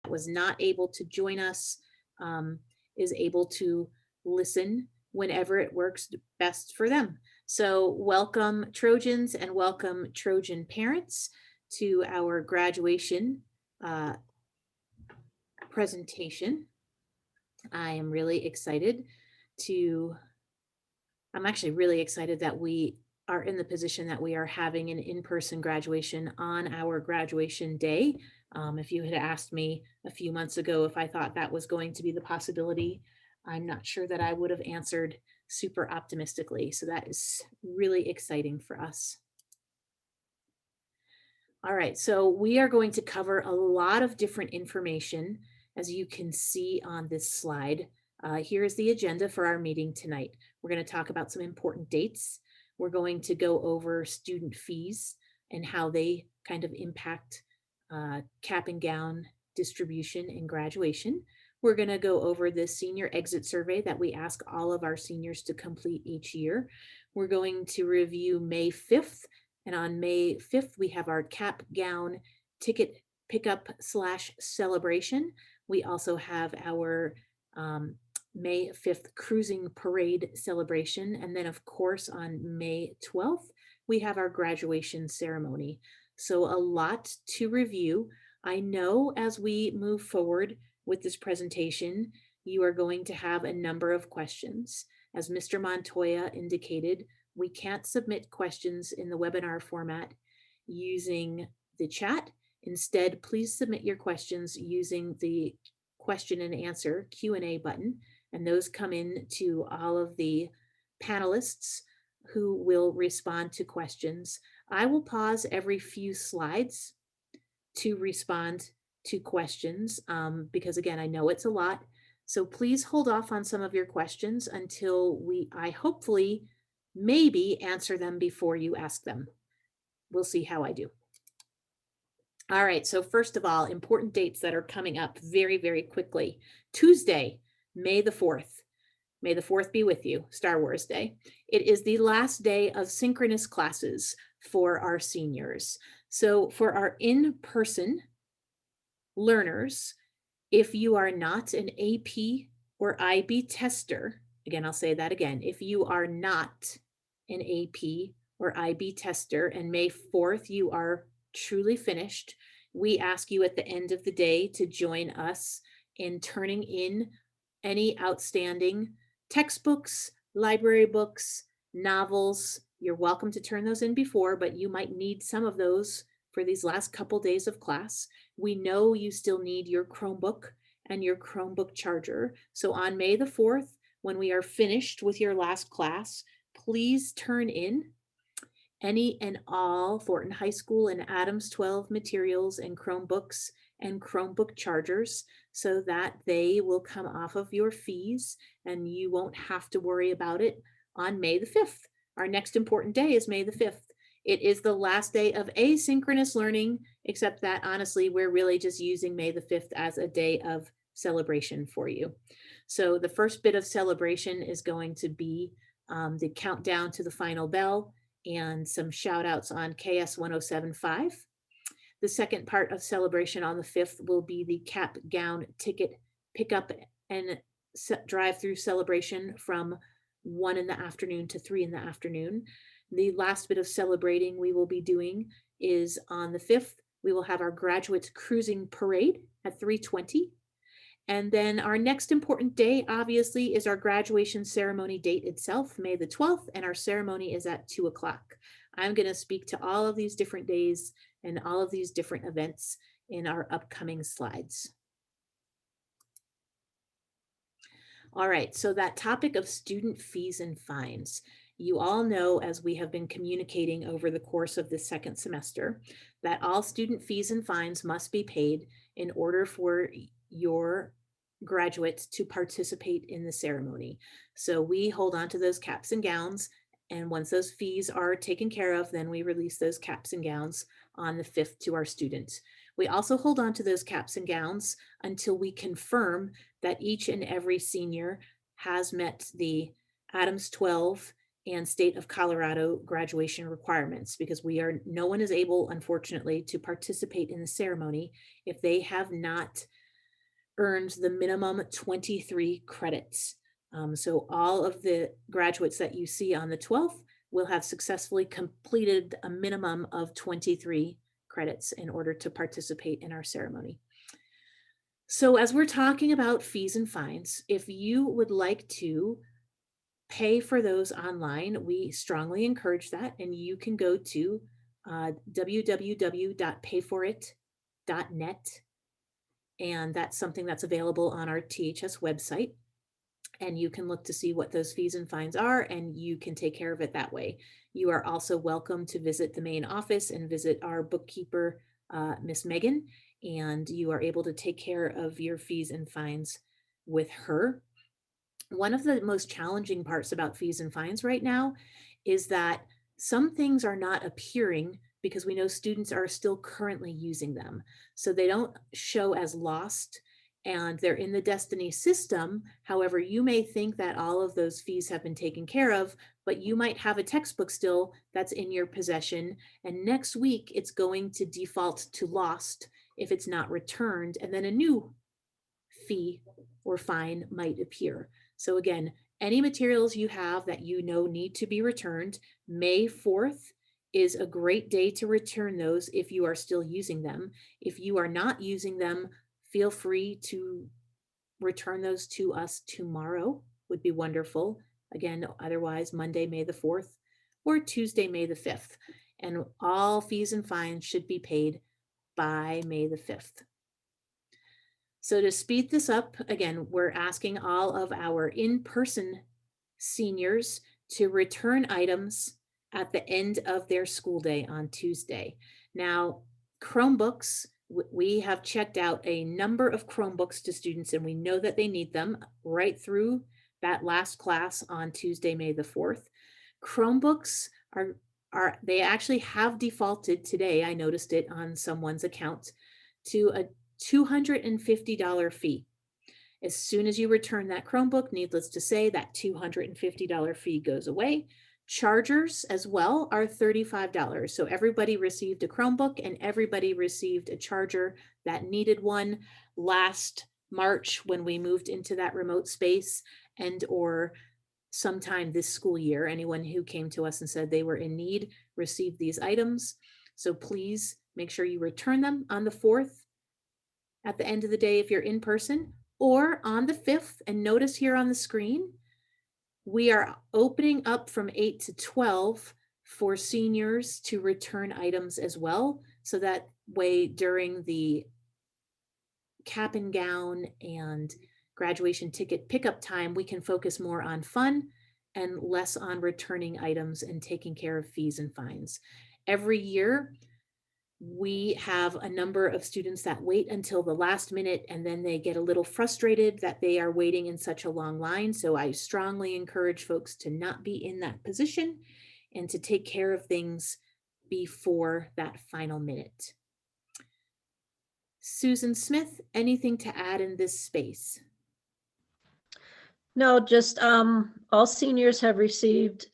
was not able to join us um, is able to listen whenever it works best for them. So, welcome, Trojans, and welcome, Trojan parents, to our graduation uh, presentation. I am really excited to I'm actually really excited that we are in the position that we are having an in-person graduation on our graduation day. If you had asked me a few months ago if I thought that was going to be the possibility, I'm not sure that I would have answered super optimistically. So that is really exciting for us. All right, so we are going to cover a lot of different information, as you can see on this slide. Here is the agenda for our meeting tonight. We're going to talk about some important dates. We're going to go over student fees and how they kind of impact cap and gown distribution and graduation. We're going to go over the senior exit survey that we ask all of our seniors to complete each year. We're going to review May 5th, and on May 5th, we have our cap gown ticket pickup / celebration. We also have our May 5th cruising parade celebration. And then, of course, on May 12th, we have our graduation ceremony. So, a lot to review. I know as we move forward with this presentation, you are going to have a number of questions. As Mr. Montoya indicated, we can't submit questions in the webinar format using the chat. Instead, please submit your questions using the question and answer Q&A button, and those come in to all of the panelists who will respond to questions. I will pause every few slides to respond to questions because, again, I know it's a lot. So please hold off on some of your questions until I hopefully maybe answer them before you ask them. We'll see how I do. All right, so first of all, important dates that are coming up very, very quickly. Tuesday, May the 4th. May the 4th be with you, Star Wars Day. It is the last day of synchronous classes for our seniors. So for our in-person learners, if you are not an AP or IB tester, again, I'll say that again, if you are not an AP or IB tester and May 4th you are truly finished, we ask you at the end of the day to join us in turning in any outstanding textbooks, library books, novels. You're welcome to turn those in before, but you might need some of those for these last couple days of class. We know you still need your Chromebook and your Chromebook charger. So on May the 4th, when we are finished with your last class, please turn in any and all Thornton High School and Adams 12 materials and Chromebooks and Chromebook chargers so that they will come off of your fees and you won't have to worry about it on May the 5th. Our next important day is May the 5th. It is the last day of asynchronous learning, except that honestly, we're really just using May the 5th as a day of celebration for you. So the first bit of celebration is going to be the countdown to the final bell and some shout outs on KS 1075. The second part of celebration on the 5th will be the cap gown ticket pickup and drive through celebration from 1 in the afternoon to 3 in the afternoon. The last bit of celebrating we will be doing is on the 5th. We will have our graduates cruising parade at 3:20. And then our next important day, obviously, is our graduation ceremony date itself, May the 12th, and our ceremony is at 2 o'clock. I'm going to speak to all of these different days and all of these different events in our upcoming slides. All right, so that topic of student fees and fines. You all know, as we have been communicating over the course of the second semester, that all student fees and fines must be paid in order for your graduates to participate in the ceremony. So we hold on to those caps and gowns, and once those fees are taken care of, then we release those caps and gowns on the 5th to our students. We also hold on to those caps and gowns until we confirm that each and every senior has met the Adams 12 and state of Colorado graduation requirements, because no one is able, unfortunately, to participate in the ceremony if they have not earned the minimum 23 credits. So all of the graduates that you see on the 12th will have successfully completed a minimum of 23 credits in order to participate in our ceremony. So as we're talking about fees and fines, if you would like to pay for those online, we strongly encourage that. And you can go to www.payforit.net. And that's something that's available on our THS website. And you can look to see what those fees and fines are, and you can take care of it that way. You are also welcome to visit the main office and visit our bookkeeper, Miss Megan, and you are able to take care of your fees and fines with her. One of the most challenging parts about fees and fines right now is that some things are not appearing because we know students are still currently using them. So they don't show as lost and they're in the Destiny system. However, you may think that all of those fees have been taken care of, but you might have a textbook still that's in your possession. And next week it's going to default to lost if it's not returned, and then a new fee or fine might appear. So again, any materials you have that you know need to be returned, May 4th is a great day to return those if you are still using them. If you are not using them, feel free to return those to us tomorrow, would be wonderful. Again, otherwise Monday, May the 4th or Tuesday, May the 5th. And all fees and fines should be paid by May the 5th. So to speed this up, again, we're asking all of our in-person seniors to return items at the end of their school day on Tuesday. Now, Chromebooks, we have checked out a number of Chromebooks to students, and we know that they need them right through that last class on Tuesday, May the 4th. Chromebooks they actually have defaulted today, I noticed it on someone's account, to a $250 fee. As soon as you return that Chromebook, needless to say, that $250 fee goes away. Chargers as well are $35. So everybody received a Chromebook and everybody received a charger that needed one last March when we moved into that remote space, and or sometime this school year. Anyone who came to us and said they were in need received these items. So please make sure you return them on the 4th at the end of the day if you're in person, or on the 5th. And notice here on the screen, we are opening up from 8 to 12 for seniors to return items as well. So that way during the cap and gown and graduation ticket pickup time, we can focus more on fun and less on returning items and taking care of fees and fines. Every year, we have a number of students that wait until the last minute and then they get a little frustrated that they are waiting in such a long line. So I strongly encourage folks to not be in that position and to take care of things before that final minute. Susan Smith, anything to add in this space? No, just all seniors have received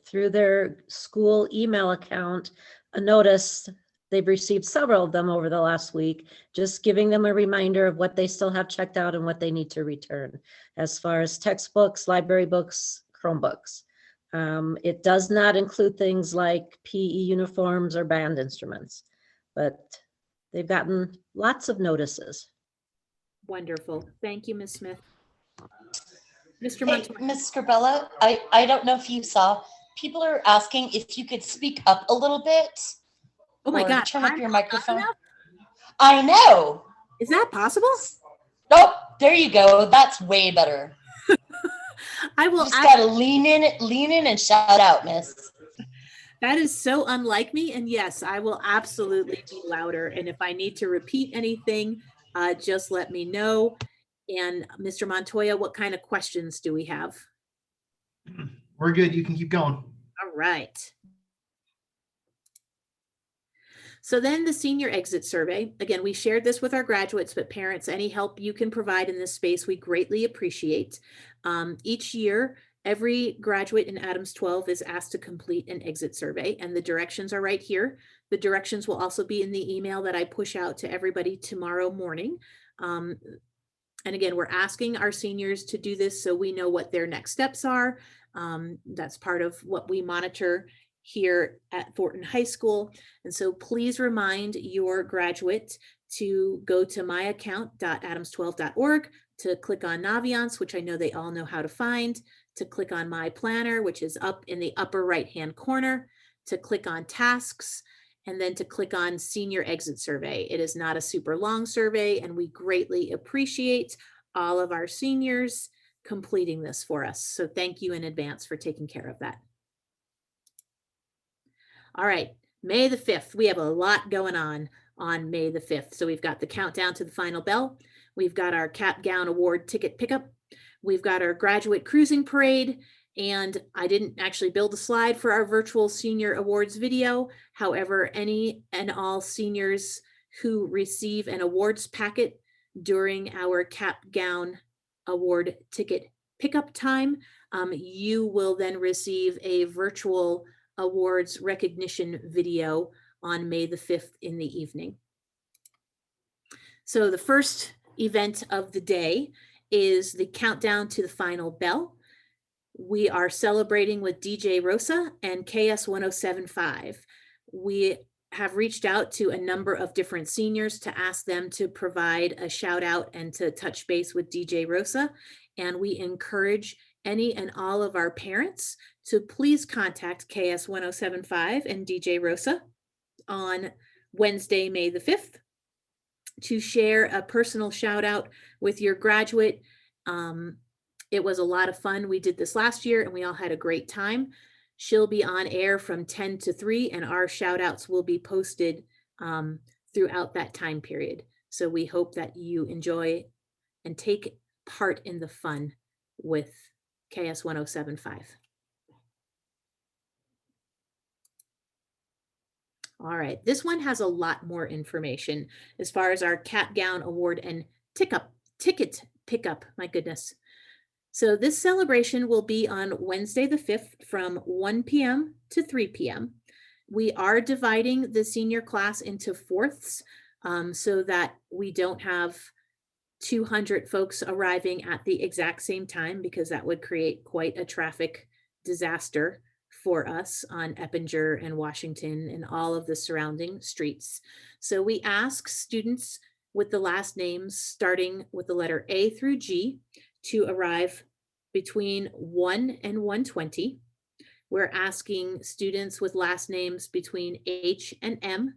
through their school email account a notice. They've received several of them over the last week, just giving them a reminder of what they still have checked out and what they need to return as far as textbooks, library books, Chromebooks. It does not include things like PE uniforms or band instruments, but they've gotten lots of notices. Wonderful. Thank you, Ms. Smith. Mr. Hey, Montoya. Ms. Scribella, I don't know if you saw, people are asking if you could speak up a little bit. Oh my God. Turn up your I'm microphone. not enough? I know. Is that possible? Nope. There you go. That's way better. I will. You just gotta lean in and shout out, miss. That is so unlike me. And yes, I will absolutely be louder. And if I need to repeat anything, just let me know. And Mr. Montoya, what kind of questions do we have? We're good. You can keep going. All right. So then the senior exit survey. Again, we shared this with our graduates, but parents, any help you can provide in this space, we greatly appreciate. Each year, every graduate in Adams 12 is asked to complete an exit survey, and the directions are right here. The directions will also be in the email that I push out to everybody tomorrow morning. And again, we're asking our seniors to do this so we know what their next steps are. That's part of what we monitor here at Thornton High School. And so please remind your graduate to go to myaccount.adams12.org, to click on Naviance, which I know they all know how to find, to click on My Planner, which is up in the upper right-hand corner, to click on Tasks, and then to click on Senior Exit Survey. It is not a super long survey, and we greatly appreciate all of our seniors completing this for us. So thank you in advance for taking care of that. All right, May the 5th, we have a lot going on May the 5th. So we've got the countdown to the final bell. We've got our Cap Gown Award ticket pickup. We've got our graduate cruising parade. And I didn't actually build a slide for our virtual senior awards video. However, any and all seniors who receive an awards packet during our Cap Gown Award ticket pickup time, you will then receive a virtual awards recognition video on May the 5th in the evening. So the first event of the day is the countdown to the final bell. We are celebrating with DJ Rosa and KS 1075. We have reached out to a number of different seniors to ask them to provide a shout out and to touch base with DJ Rosa. And we encourage any and all of our parents to please contact KS 1075 and DJ Rosa on Wednesday, May the 5th, to share a personal shout out with your graduate. It was a lot of fun. We did this last year and we all had a great time. She'll be on air from 10 to 3 and our shout outs will be posted throughout that time period. So we hope that you enjoy and take part in the fun with KS 1075. All right, this one has a lot more information as far as our Cap Gown Award and ticket pickup, my goodness. So this celebration will be on Wednesday the 5th from 1 p.m. to 3 p.m. We are dividing the senior class into fourths so that we don't have 200 folks arriving at the exact same time, because that would create quite a traffic disaster for us on Eppinger and Washington and all of the surrounding streets. So we ask students with the last names starting with the letter A through G to arrive between 1 and 1:20. We're asking students with last names between H and M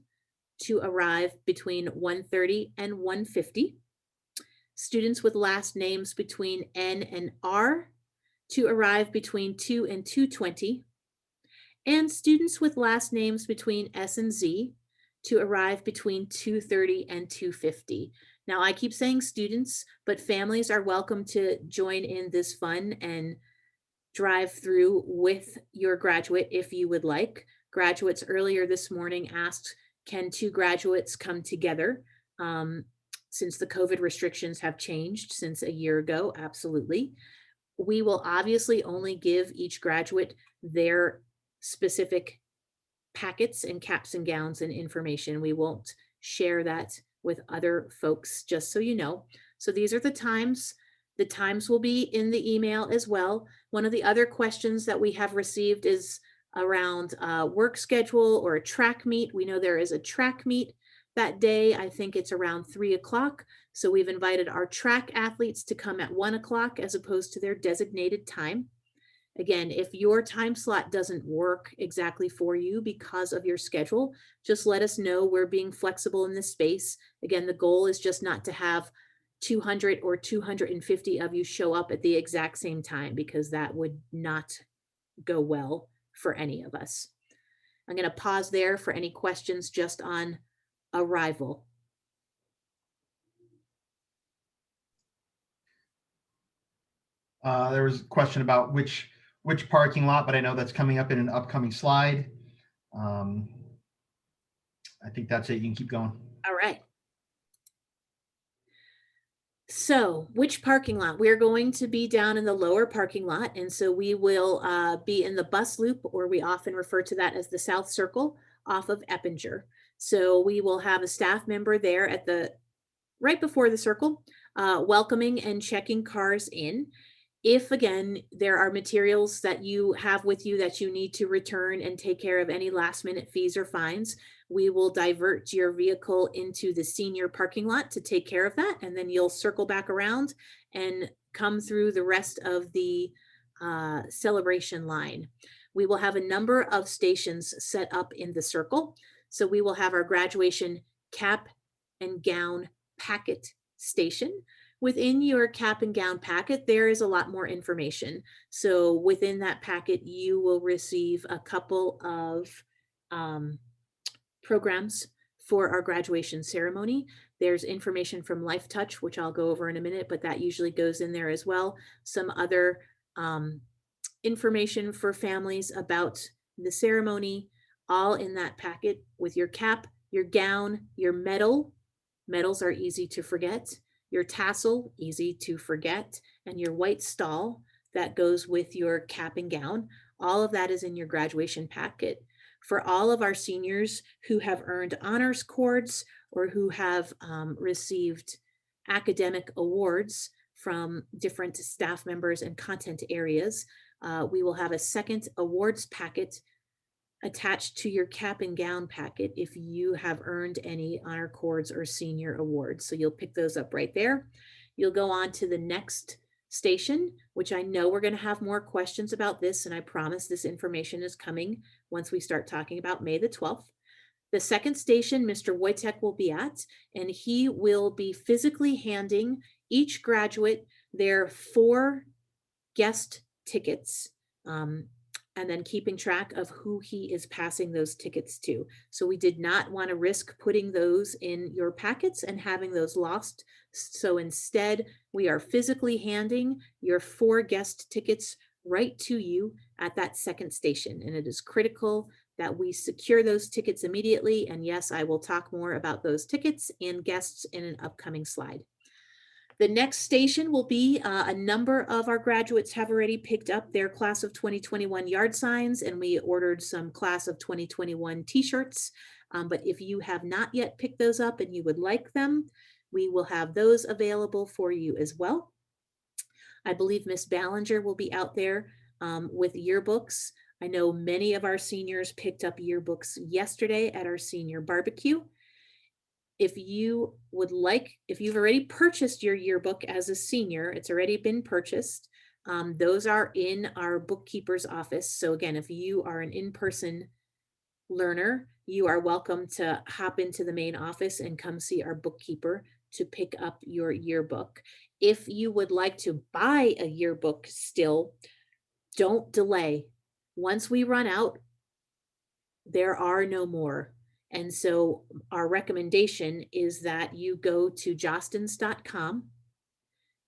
to arrive between 1:30 and 1:50. Students with last names between N and R to arrive between 2 and 2:20. And students with last names between S and Z to arrive between 2:30 and 2:50. Now, I keep saying students, but families are welcome to join in this fun and drive through with your graduate if you would like. Graduates earlier this morning asked, can 2 graduates come together? Since the COVID restrictions have changed since a year ago, absolutely. We will obviously only give each graduate their specific packets and caps and gowns and information. We won't share that with other folks, just so you know. So these are the times. The times will be in the email as well. One of the other questions that we have received is around work schedule or a track meet. We know there is a track meet that day. I think it's around 3 o'clock. So we've invited our track athletes to come at 1 o'clock as opposed to their designated time. Again, if your time slot doesn't work exactly for you because of your schedule, just let us know. We're being flexible in this space. Again, the goal is just not to have 200 or 250 of you show up at the exact same time, because that would not go well for any of us. I'm going to pause there for any questions just on arrival. There was a question about which parking lot, but I know that's coming up in an upcoming slide. I think that's it. You can keep going. All right. So which parking lot? We're going to be down in the lower parking lot. And so we will be in the bus loop, or we often refer to that as the South Circle, off of Eppinger. So we will have a staff member there at the right before the circle, welcoming and checking cars in. If again, there are materials that you have with you that you need to return and take care of any last minute fees or fines, we will divert your vehicle into the senior parking lot to take care of that. And then you'll circle back around and come through the rest of the celebration line. We will have a number of stations set up in the circle. So we will have our graduation cap and gown packet station. Within your cap and gown packet, there is a lot more information. So within that packet, you will receive a couple of programs for our graduation ceremony. There's information from Life Touch, which I'll go over in a minute, but that usually goes in there as well. Some other information for families about the ceremony, all in that packet with your cap, your gown, your medal. Medals are easy to forget. Your tassel, easy to forget, and your white stall that goes with your cap and gown. All of that is in your graduation packet. For all of our seniors who have earned honors cords or who have received academic awards from different staff members and content areas, we will have a second awards packet attached to your cap and gown packet if you have earned any honor cords or senior awards. So you'll pick those up right there. You'll go on to the next station, which I know we're going to have more questions about this, and I promise this information is coming once we start talking about May the 12th. The second station, Mr. Wojtek will be at, and he will be physically handing each graduate their 4 guest tickets, and then keeping track of who he is passing those tickets to. So we did not want to risk putting those in your packets and having those lost. So instead, we are physically handing your 4 guest tickets right to you at that second station. And it is critical that we secure those tickets immediately. And yes, I will talk more about those tickets and guests in an upcoming slide. The next station will be a number of our graduates have already picked up their class of 2021 yard signs, and we ordered some class of 2021 t-shirts. But if you have not yet picked those up and you would like them, we will have those available for you as well. I believe Miss Ballinger will be out there with yearbooks. I know many of our seniors picked up yearbooks yesterday at our senior barbecue. If you would like, if you've already purchased your yearbook as a senior, it's already been purchased. Those are in our bookkeeper's office. So again, if you are an in-person learner, you are welcome to hop into the main office and come see our bookkeeper to pick up your yearbook. If you would like to buy a yearbook still, don't delay. Once we run out, there are no more. And so our recommendation is that you go to jostens.com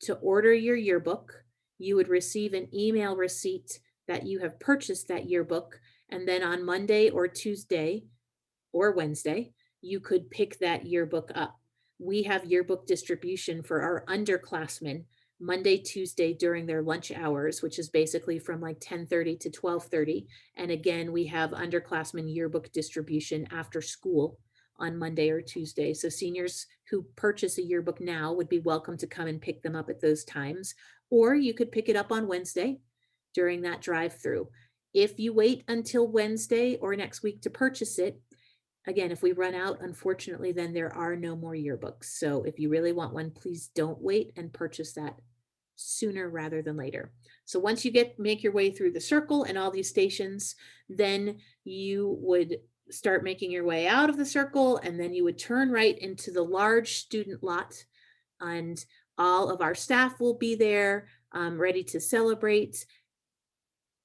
to order your yearbook. You would receive an email receipt that you have purchased that yearbook. And then on Monday or Tuesday or Wednesday, you could pick that yearbook up. We have yearbook distribution for our underclassmen Monday, Tuesday during their lunch hours, which is basically from like 10:30 to 12:30. And again, we have underclassmen yearbook distribution after school on Monday or Tuesday. So seniors who purchase a yearbook now would be welcome to come and pick them up at those times. Or you could pick it up on Wednesday during that drive-through. If you wait until Wednesday or next week to purchase it, again, if we run out, unfortunately, then there are no more yearbooks. So if you really want one, please don't wait and purchase that sooner rather than later. So once you make your way through the circle and all these stations, then you would start making your way out of the circle, and then you would turn right into the large student lot, and all of our staff will be there, ready to celebrate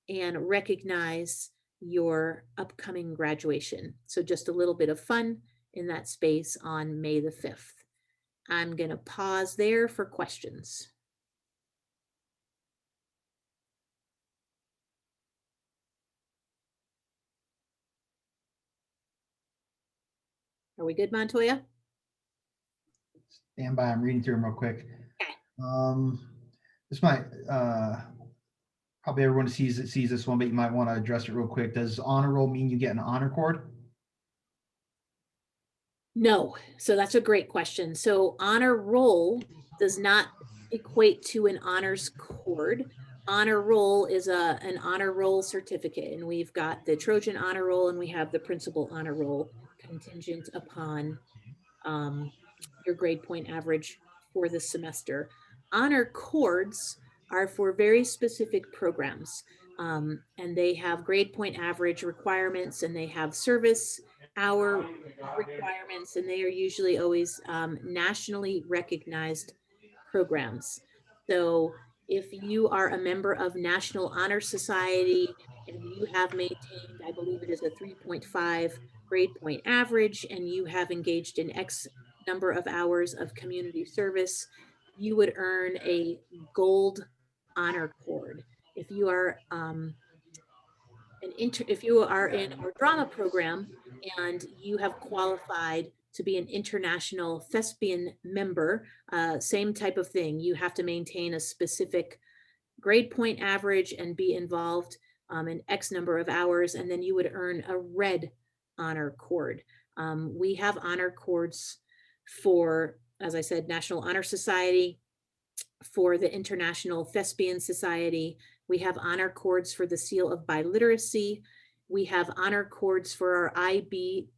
and recognize your upcoming graduation. So just a little bit of fun in that space on May the 5th. I'm going to pause there for questions. Are we good, Montoya? Stand by, I'm reading through them real quick. Okay. This might, probably everyone sees this one, but you might want to address it real quick. Does honor roll mean you get an honor cord? No, so that's a great question. So honor roll does not equate to an honors cord. Honor roll is an honor roll certificate, and we've got the Trojan honor roll and we have the principal honor roll contingent upon your grade point average for the semester. Honor cords are for very specific programs, and they have grade point average requirements, and they have service hour requirements, and they are usually always nationally recognized programs. So if you are a member of National Honor Society and you have maintained, I believe it is a 3.5 grade point average, and you have engaged in X number of hours of community service, you would earn a gold honor cord. If you are if you are in our drama program and you have qualified to be an international thespian member, same type of thing. You have to maintain a specific grade point average and be involved in X number of hours, and then you would earn a red honor cord. We have honor cords for, as I said, National Honor Society, for the International Thespian Society. We have honor cords for the Seal of Biliteracy. We have honor cords for our IB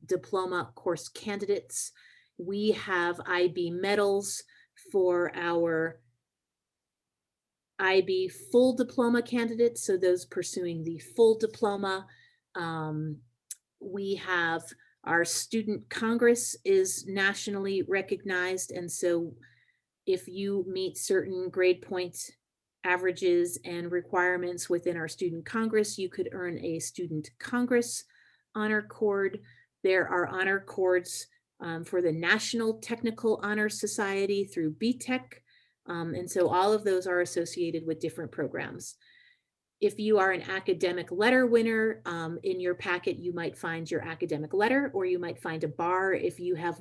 diploma course candidates. We have IB medals for our IB full diploma candidates, so those pursuing the full diploma. We have our student congress is nationally recognized, and so if you meet certain grade point averages and requirements within our student congress, you could earn a student congress honor cord. There are honor cords for the National Technical Honor Society through BTEC. And so all of those are associated with different programs. If you are an academic letter winner, in your packet, you might find your academic letter, or you might find a bar if you have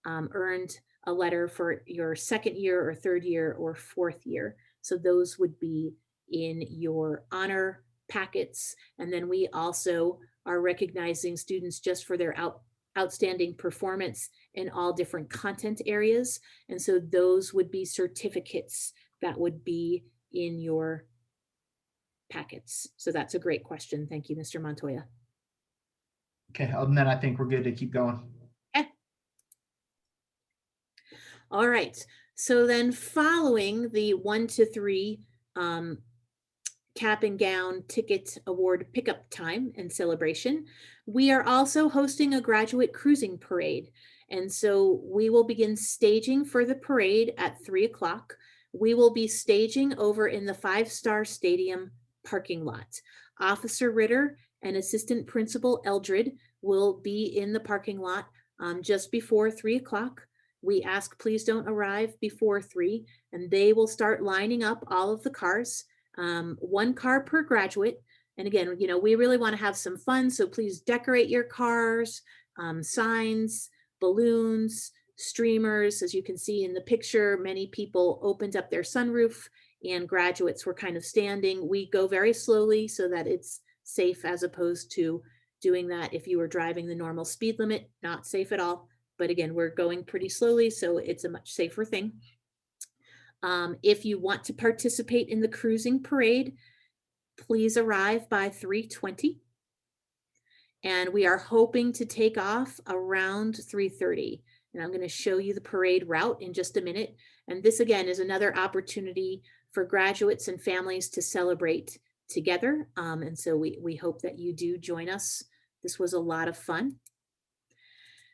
earned a letter for your second year or third year or fourth year. So those would be in your honor packets. And then we also are recognizing students just for their outstanding performance in all different content areas. And so those would be certificates that would be in your packets. So that's a great question. Thank you, Mr. Montoya. Okay, other than that, I think we're good to keep going. Okay. All right. So then following the 1 to 3 cap and gown ticket award pickup time and celebration, we are also hosting a graduate cruising parade. And so we will begin staging for the parade at 3 o'clock. We will be staging over in the 5-Star Stadium parking lot. Officer Ritter and Assistant Principal Eldred will be in the parking lot just before 3 o'clock. We ask please don't arrive before 3, and they will start lining up all of the cars, 1 car per graduate. And again, you know, we really want to have some fun, so please decorate your cars, signs, balloons, streamers. As you can see in the picture, many people opened up their sunroof and graduates were kind of standing. We go very slowly so that it's safe, as opposed to doing that if you were driving the normal speed limit, not safe at all. But again, we're going pretty slowly, so it's a much safer thing. If you want to participate in the cruising parade, please arrive by 3:20. And we are hoping to take off around 3:30. And I'm going to show you the parade route in just a minute. And this again is another opportunity for graduates and families to celebrate together. And so we hope that you do join us. This was a lot of fun.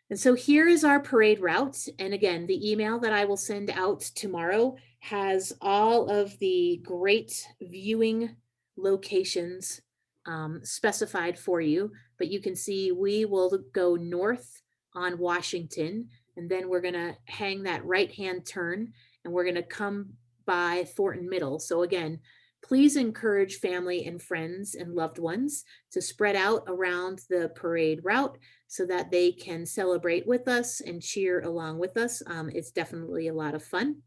And so here is our parade route. And again, the email that I will send out tomorrow has all of the great viewing locations specified for you. But you can see we will go north on Washington, and then we're going to hang that right-hand turn, and we're going to come by Thornton Middle. So again, please encourage family and friends and loved ones to spread out around the parade route so that they can celebrate with us and cheer along with us. It's definitely a lot of fun.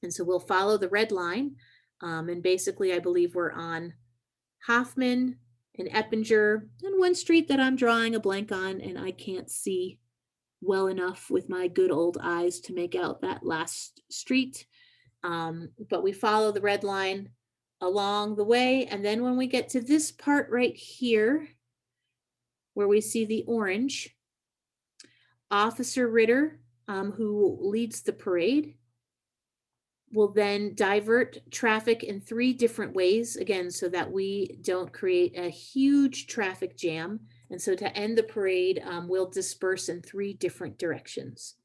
And so we'll follow the red line. And basically, I believe we're on Hoffman and Eppinger, and one street that I'm drawing a blank on and I can't see well enough with my good old eyes to make out that last street. But we follow the red line along the way. And then when we get to this part right here, where we see the orange, Officer Ritter, who leads the parade, will then divert traffic in 3 different ways, again, so that we don't create a huge traffic jam. And so to end the parade, we'll disperse in 3 different directions.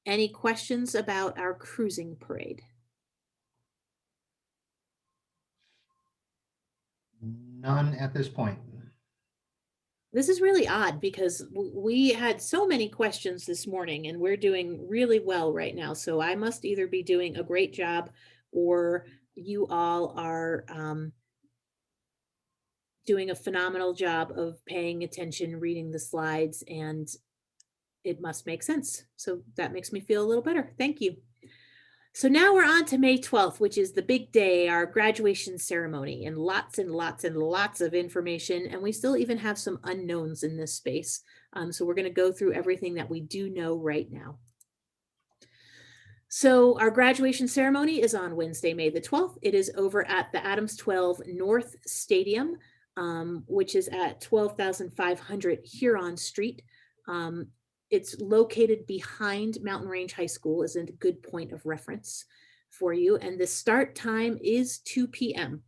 Any questions about our cruising parade? None at this point. This is really odd because we had so many questions this morning and we're doing really well right now. So I must either be doing a great job or you all are doing a phenomenal job of paying attention, reading the slides, and it must make sense. So that makes me feel a little better. Thank you. So now we're on to May 12th, which is the big day, our graduation ceremony, and lots and lots and lots of information. And we still even have some unknowns in this space. So we're going to go through everything that we do know right now. So our graduation ceremony is on Wednesday, May the 12th. It is over at the Adams 12 North Stadium, which is at 12,500 Huron Street. It's located behind Mountain Range High School, is a good point of reference for you. And the start time is 2 p.m.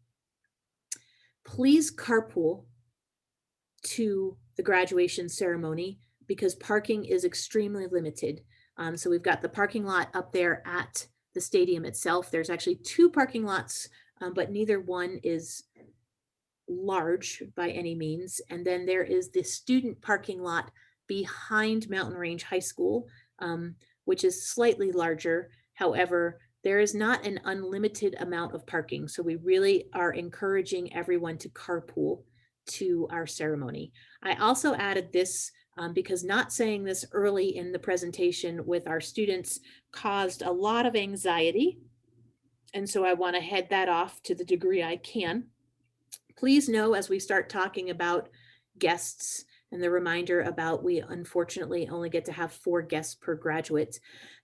Please carpool to the graduation ceremony because parking is extremely limited. So we've got the parking lot up there at the stadium itself. There's actually 2 parking lots, but neither one is large by any means. And then there is the student parking lot behind Mountain Range High School, which is slightly larger. However, there is not an unlimited amount of parking. So we really are encouraging everyone to carpool to our ceremony. I also added this because not saying this early in the presentation with our students caused a lot of anxiety. And so I want to head that off to the degree I can. Please know as we start talking about guests and the reminder about we unfortunately only get to have 4 guests per graduate,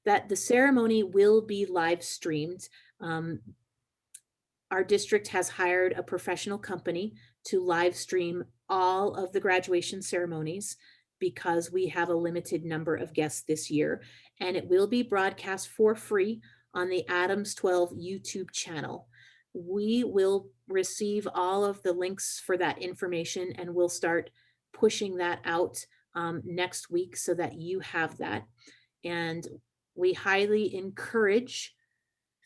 that the ceremony will be live streamed. Our district has hired a professional company to live stream all of the graduation ceremonies because we have a limited number of guests this year, and it will be broadcast for free on the Adams 12 YouTube channel. We will receive all of the links for that information and we'll start pushing that out next week so that you have that. And we highly encourage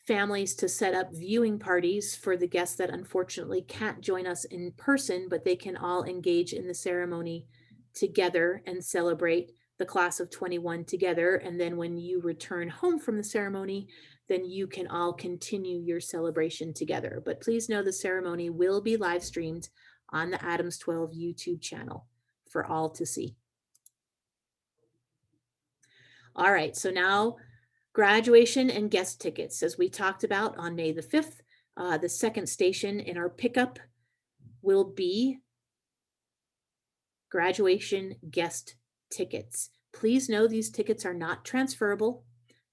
families to set up viewing parties for the guests that unfortunately can't join us in person, but they can all engage in the ceremony together and celebrate the class of 21 together. And then when you return home from the ceremony, then you can all continue your celebration together. But please know the ceremony will be live streamed on the Adams 12 YouTube channel for all to see. All right, so now graduation and guest tickets. As we talked about on May the 5th, the second station in our pickup will be graduation guest tickets. Please know these tickets are not transferable.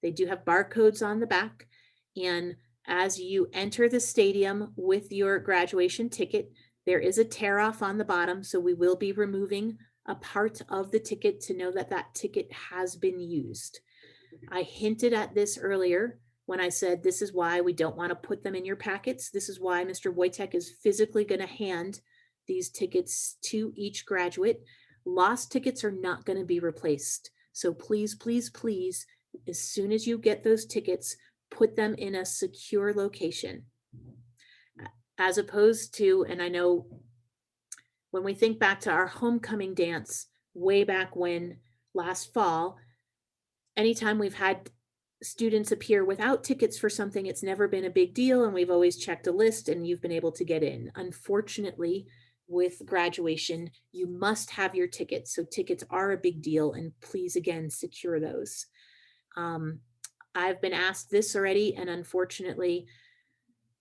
They do have barcodes on the back. And as you enter the stadium with your graduation ticket, there is a tear off on the bottom. So we will be removing a part of the ticket to know that that ticket has been used. I hinted at this earlier when I said this is why we don't want to put them in your packets. This is why Mr. Wojtek is physically going to hand these tickets to each graduate. Lost tickets are not going to be replaced. So please, please, please, as soon as you get those tickets, put them in a secure location. As opposed to, and I know when we think back to our homecoming dance way back when last fall, anytime we've had students appear without tickets for something, it's never been a big deal. And we've always checked a list and you've been able to get in. Unfortunately, with graduation, you must have your tickets. So tickets are a big deal. And please, again, secure those. I've been asked this already, and unfortunately,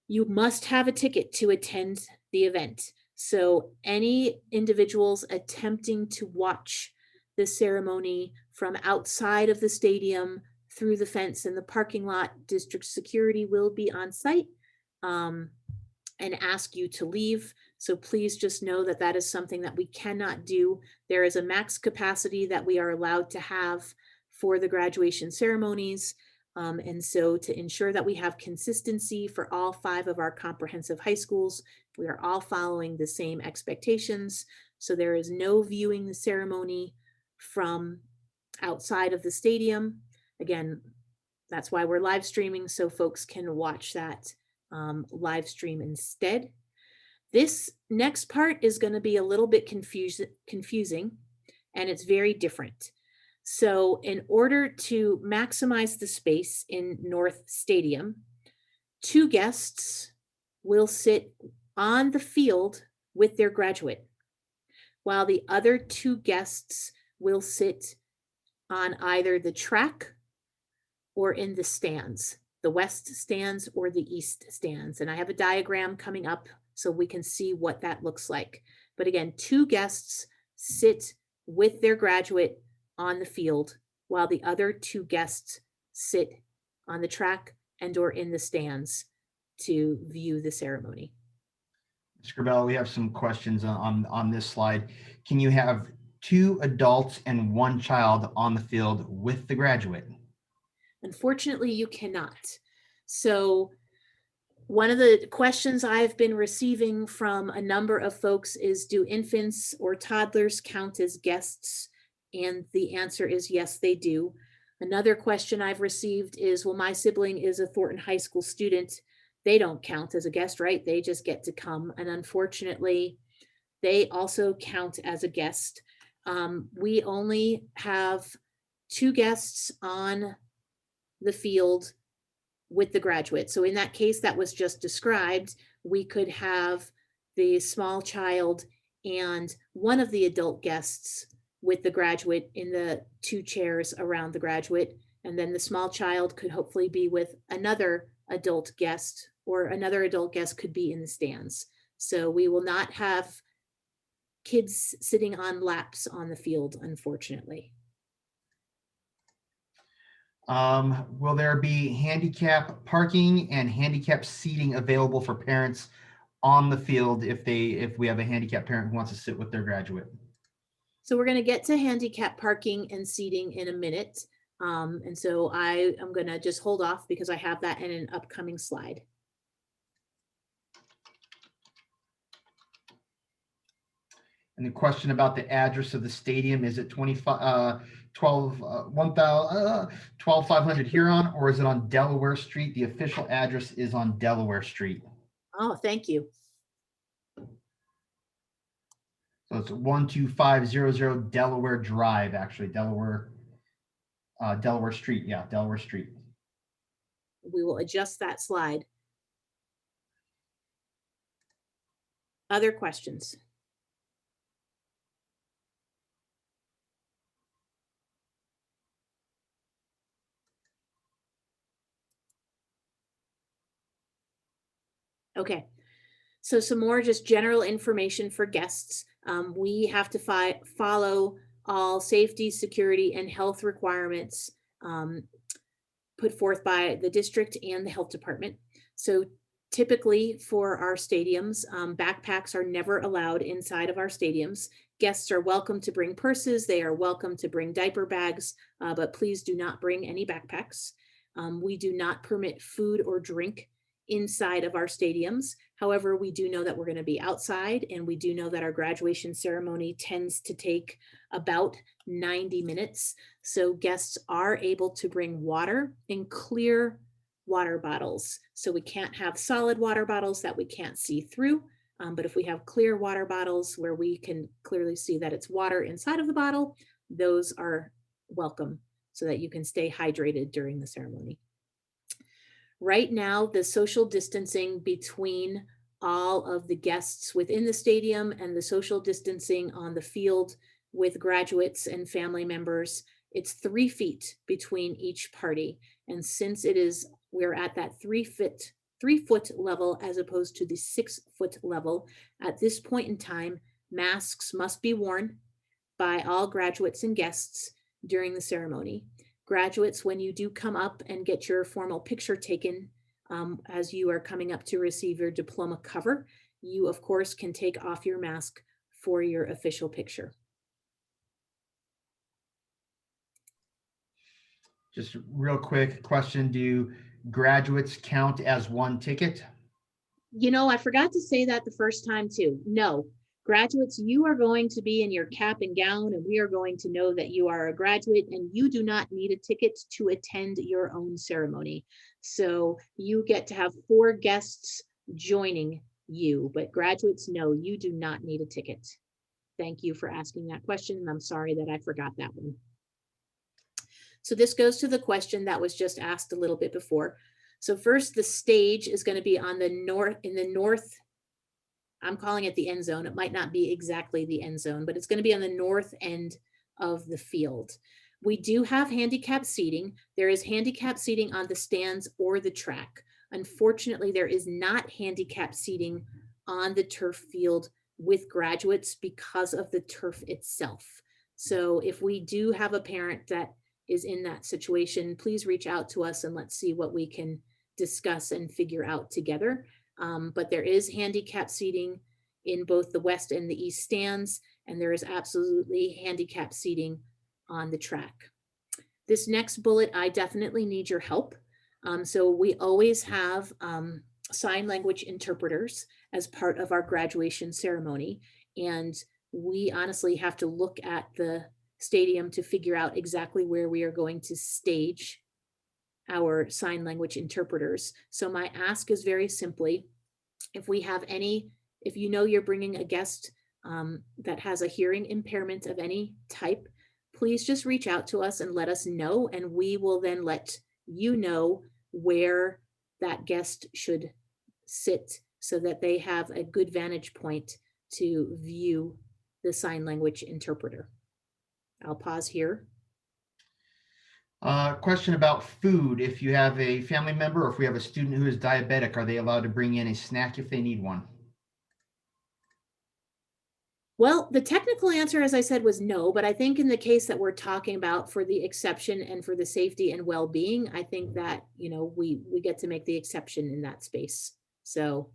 you must have a ticket to attend the event. So any individuals attempting to watch the ceremony from outside of the stadium through the fence in the parking lot, district security will be on site and ask you to leave. So please just know that that is something that we cannot do. There is a max capacity that we are allowed to have for the graduation ceremonies. And so to ensure that we have consistency for all 5 of our comprehensive high schools, we are all following the same expectations. So there is no viewing the ceremony from outside of the stadium. Again, that's why we're live streaming, so folks can watch that live stream instead. This next part is going to be a little bit confusing, and it's very different. So in order to maximize the space in North Stadium, 2 guests will sit on the field with their graduate, while the other 2 guests will sit on either the track or in the stands, the west stands or the east stands. And I have a diagram coming up so we can see what that looks like. But again, 2 guests sit with their graduate on the field, while the other 2 guests sit on the track and or in the stands to view the ceremony. Scribell, we have some questions on this slide. Can you have 2 adults and 1 child on the field with the graduate? Unfortunately, you cannot. So one of the questions I've been receiving from a number of folks is, do infants or toddlers count as guests? And the answer is yes, they do. Another question I've received is, well, my sibling is a Thornton High School student. They don't count as a guest, right? They just get to come. And unfortunately, they also count as a guest. We only have 2 guests on the field with the graduate. So in that case that was just described, we could have the small child and one of the adult guests with the graduate in the 2 chairs around the graduate. And then the small child could hopefully be with another adult guest, or another adult guest could be in the stands. So we will not have kids sitting on laps on the field, unfortunately. Will there be handicap parking and handicap seating available for parents on the field if we have a handicapped parent who wants to sit with their graduate? So we're going to get to handicap parking and seating in a minute. And so I am going to just hold off because I have that in an upcoming slide. And the question about the address of the stadium, is it 12500 Huron, or is it on Delaware Street? The official address is on Delaware Street. Oh, thank you. So it's 12500 Delaware Drive, actually, Delaware Street. Yeah, Delaware Street. We will adjust that slide. Other questions? Okay, so some more just general information for guests. We have to follow all safety, security, and health requirements put forth by the district and the health department. So typically for our stadiums, backpacks are never allowed inside of our stadiums. Guests are welcome to bring purses. They are welcome to bring diaper bags, but please do not bring any backpacks. We do not permit food or drink inside of our stadiums. However, we do know that we're going to be outside, and we do know that our graduation ceremony tends to take about 90 minutes. So guests are able to bring water in clear water bottles. So we can't have solid water bottles that we can't see through. But if we have clear water bottles where we can clearly see that it's water inside of the bottle, those are welcome so that you can stay hydrated during the ceremony. Right now, the social distancing between all of the guests within the stadium and the social distancing on the field with graduates and family members, it's 3 feet between each party. And since we're at that 3 foot 3-foot level as opposed to the 6-foot level. At this point in time, masks must be worn by all graduates and guests during the ceremony. Graduates, when you do come up and get your formal picture taken, as you are coming up to receive your diploma cover, you of course can take off your mask for your official picture. Just real quick question, do graduates count as one ticket? You know, I forgot to say that the first time too. No, graduates, you are going to be in your cap and gown, and we are going to know that you are a graduate, and you do not need a ticket to attend your own ceremony. So you get to have 4 guests joining you, but graduates, no, you do not need a ticket. Thank you for asking that question, and I'm sorry that I forgot that one. So this goes to the question that was just asked a little bit before. So first, the stage is going to be on the north, I'm calling it the end zone. It might not be exactly the end zone, but it's going to be on the north end of the field. We do have handicap seating. There is handicap seating on the stands or the track. Unfortunately, there is not handicap seating on the turf field with graduates because of the turf itself. So if we do have a parent that is in that situation, please reach out to us and let's see what we can discuss and figure out together. But there is handicap seating in both the west and the east stands, and there is absolutely handicap seating on the track. This next bullet, I definitely need your help. So we always have sign language interpreters as part of our graduation ceremony, and we honestly have to look at the stadium to figure out exactly where we are going to stage our sign language interpreters. So my ask is very simply, if you know you're bringing a guest that has a hearing impairment of any type, please just reach out to us and let us know, and we will then let you know where that guest should sit so that they have a good vantage point to view the sign language interpreter. I'll pause here. Question about food. If you have a family member or if we have a student who is diabetic, are they allowed to bring in a snack if they need one? Well, the technical answer, as I said, was no, but I think in the case that we're talking about for the exception and for the safety and well-being, I think that, you know, we get to make the exception in that space. So.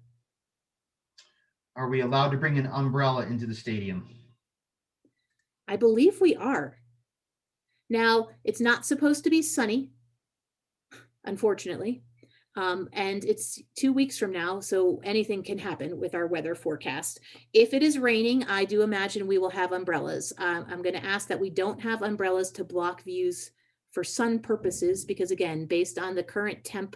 Are we allowed to bring an umbrella into the stadium? I believe we are. Now, it's not supposed to be sunny, unfortunately, and it's 2 weeks from now, so anything can happen with our weather forecast. If it is raining, I do imagine we will have umbrellas. I'm going to ask that we don't have umbrellas to block views for sun purposes, because again, based on the current temp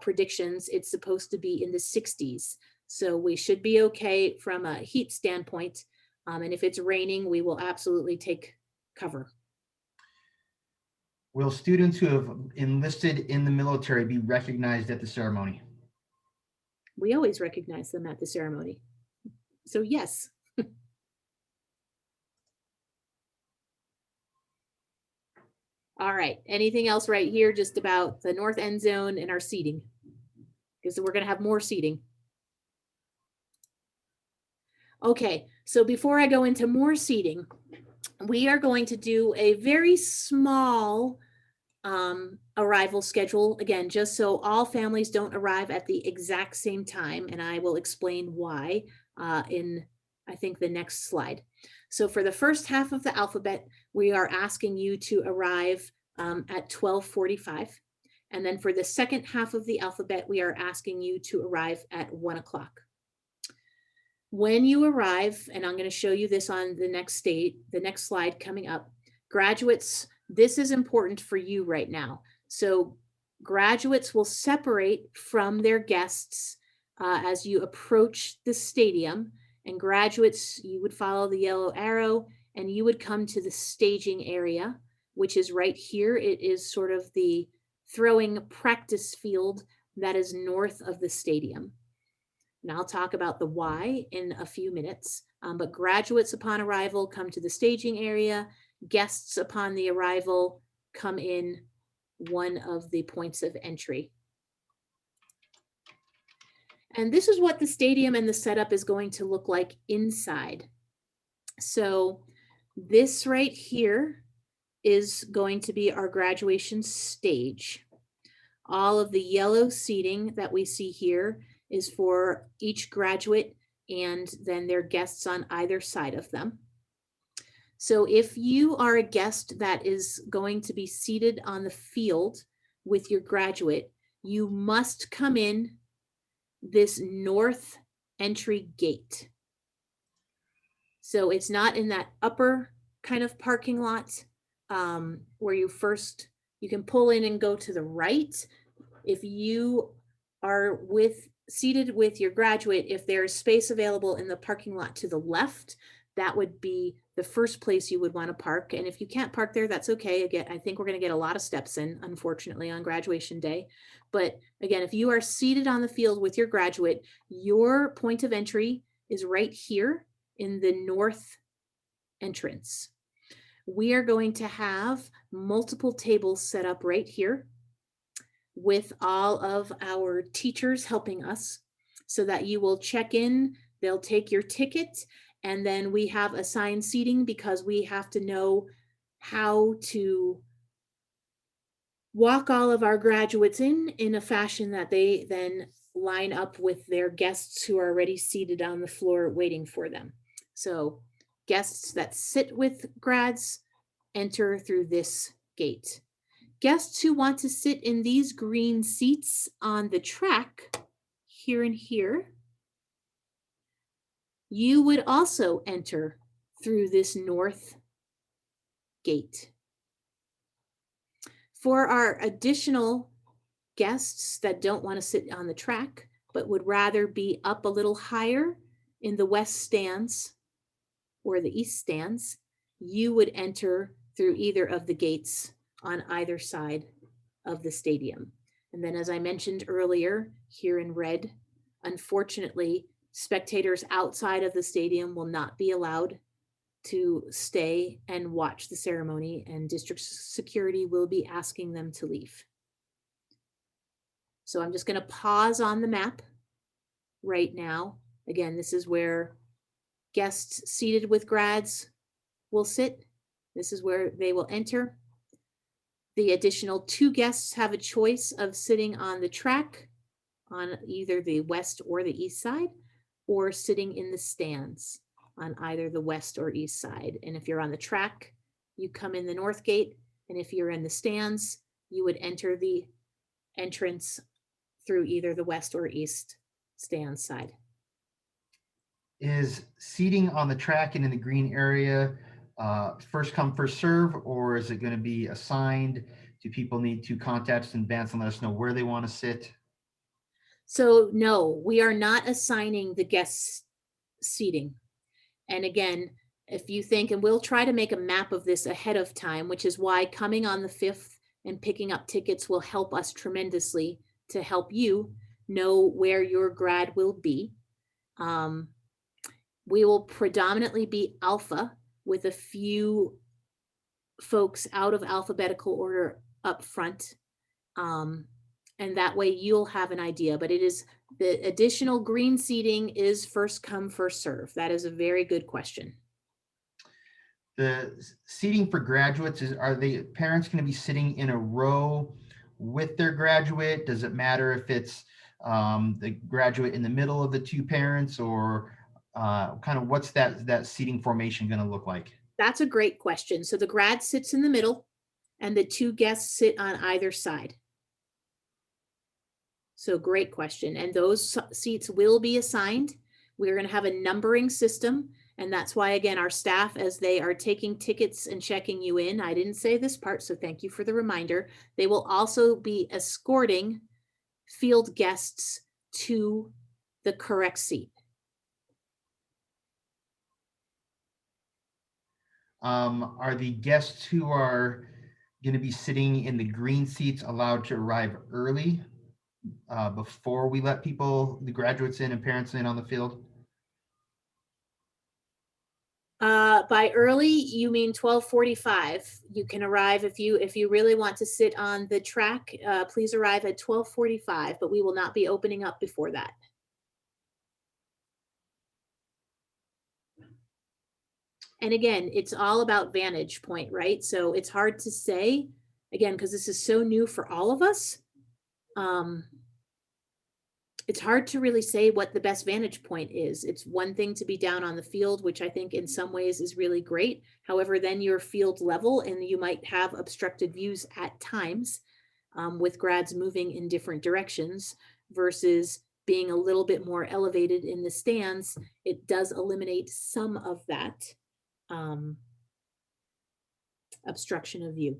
predictions, it's supposed to be in the 60s. So we should be okay from a heat standpoint. And if it's raining, we will absolutely take cover. Will students who have enlisted in the military be recognized at the ceremony? We always recognize them at the ceremony. So yes. All right, anything else right here just about the north end zone and our seating? Because we're going to have more seating. Okay, so before I go into more seating, we are going to do a very small arrival schedule, again, just so all families don't arrive at the exact same time, and I will explain why in, I think, the next slide. So for the first half of the alphabet, we are asking you to arrive at 12:45. And then for the second half of the alphabet, we are asking you to arrive at 1 o'clock. When you arrive, and I'm going to show you this on the next slide coming up, graduates, this is important for you right now. So graduates will separate from their guests as you approach the stadium, and graduates, you would follow the yellow arrow and you would come to the staging area, which is right here. It is sort of the throwing practice field that is north of the stadium. And I'll talk about the why in a few minutes, but graduates upon arrival come to the staging area. Guests upon the arrival come in one of the points of entry. And this is what the stadium and the setup is going to look like inside. So this right here is going to be our graduation stage. All of the yellow seating that we see here is for each graduate and then their guests on either side of them. So if you are a guest that is going to be seated on the field with your graduate, you must come in this north entry gate. So it's not in that upper kind of parking lot where you can pull in and go to the right. If you are seated with your graduate, if there's space available in the parking lot to the left, that would be the first place you would want to park. And if you can't park there, that's okay. Again, I think we're going to get a lot of steps in, unfortunately, on graduation day. But again, if you are seated on the field with your graduate, your point of entry is right here in the north entrance. We are going to have multiple tables set up right here with all of our teachers helping us so that you will check in, they'll take your ticket, and then we have assigned seating because we have to know how to walk all of our graduates in a fashion that they then line up with their guests who are already seated on the floor waiting for them. So guests that sit with grads enter through this gate. Guests who want to sit in these green seats on the track here and here, you would also enter through this north gate. For our additional guests that don't want to sit on the track, but would rather be up a little higher in the west stands or the east stands, you would enter through either of the gates on either side of the stadium. And then, as I mentioned earlier, here in red, unfortunately, spectators outside of the stadium will not be allowed to stay and watch the ceremony, and district security will be asking them to leave. So I'm just going to pause on the map right now. Again, this is where guests seated with grads will sit. This is where they will enter. The additional 2 guests have a choice of sitting on the track on either the west or the east side, or sitting in the stands on either the west or east side. And if you're on the track, you come in the north gate. And if you're in the stands, you would enter the entrance through either the west or east stand side. Is seating on the track and in the green area first come, first serve, or is it going to be assigned? Do people need to contact us in advance and let us know where they want to sit? So no, we are not assigning the guest seating. And again, if you think, and we'll try to make a map of this ahead of time, which is why coming on the 5th and picking up tickets will help us tremendously to help you know where your grad will be. We will predominantly be alpha with a few folks out of alphabetical order up front. And that way you'll have an idea, but it is the additional green seating is first come, first serve. That is a very good question. The seating for graduates, are the parents going to be sitting in a row with their graduate? Does it matter if it's the graduate in the middle of the 2 parents, or kind of what's that seating formation going to look like? That's a great question. So the grad sits in the middle and the 2 guests sit on either side. So great question. And those seats will be assigned. We're going to have a numbering system. And that's why, again, our staff, as they are taking tickets and checking you in, I didn't say this part, so thank you for the reminder. They will also be escorting field guests to the correct seat. Are the guests who are going to be sitting in the green seats allowed to arrive early before we let the graduates in and parents in on the field? By early, you mean 12:45. You can arrive if you really want to sit on the track. Please arrive at 12:45, but we will not be opening up before that. And again, it's all about vantage point, right? So it's hard to say, again, because this is so new for all of us. It's hard to really say what the best vantage point is. It's one thing to be down on the field, which I think in some ways is really great. However, then you're field level and you might have obstructed views at times, with grads moving in different directions versus being a little bit more elevated in the stands. It does eliminate some of that obstruction of view.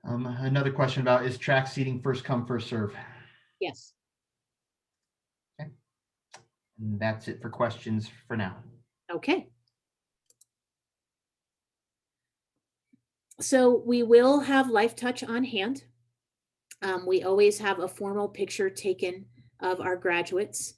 Another question about, is track seating first come, first serve? Yes. And that's it for questions for now. Okay. So we will have Life Touch on hand. We always have a formal picture taken of our graduates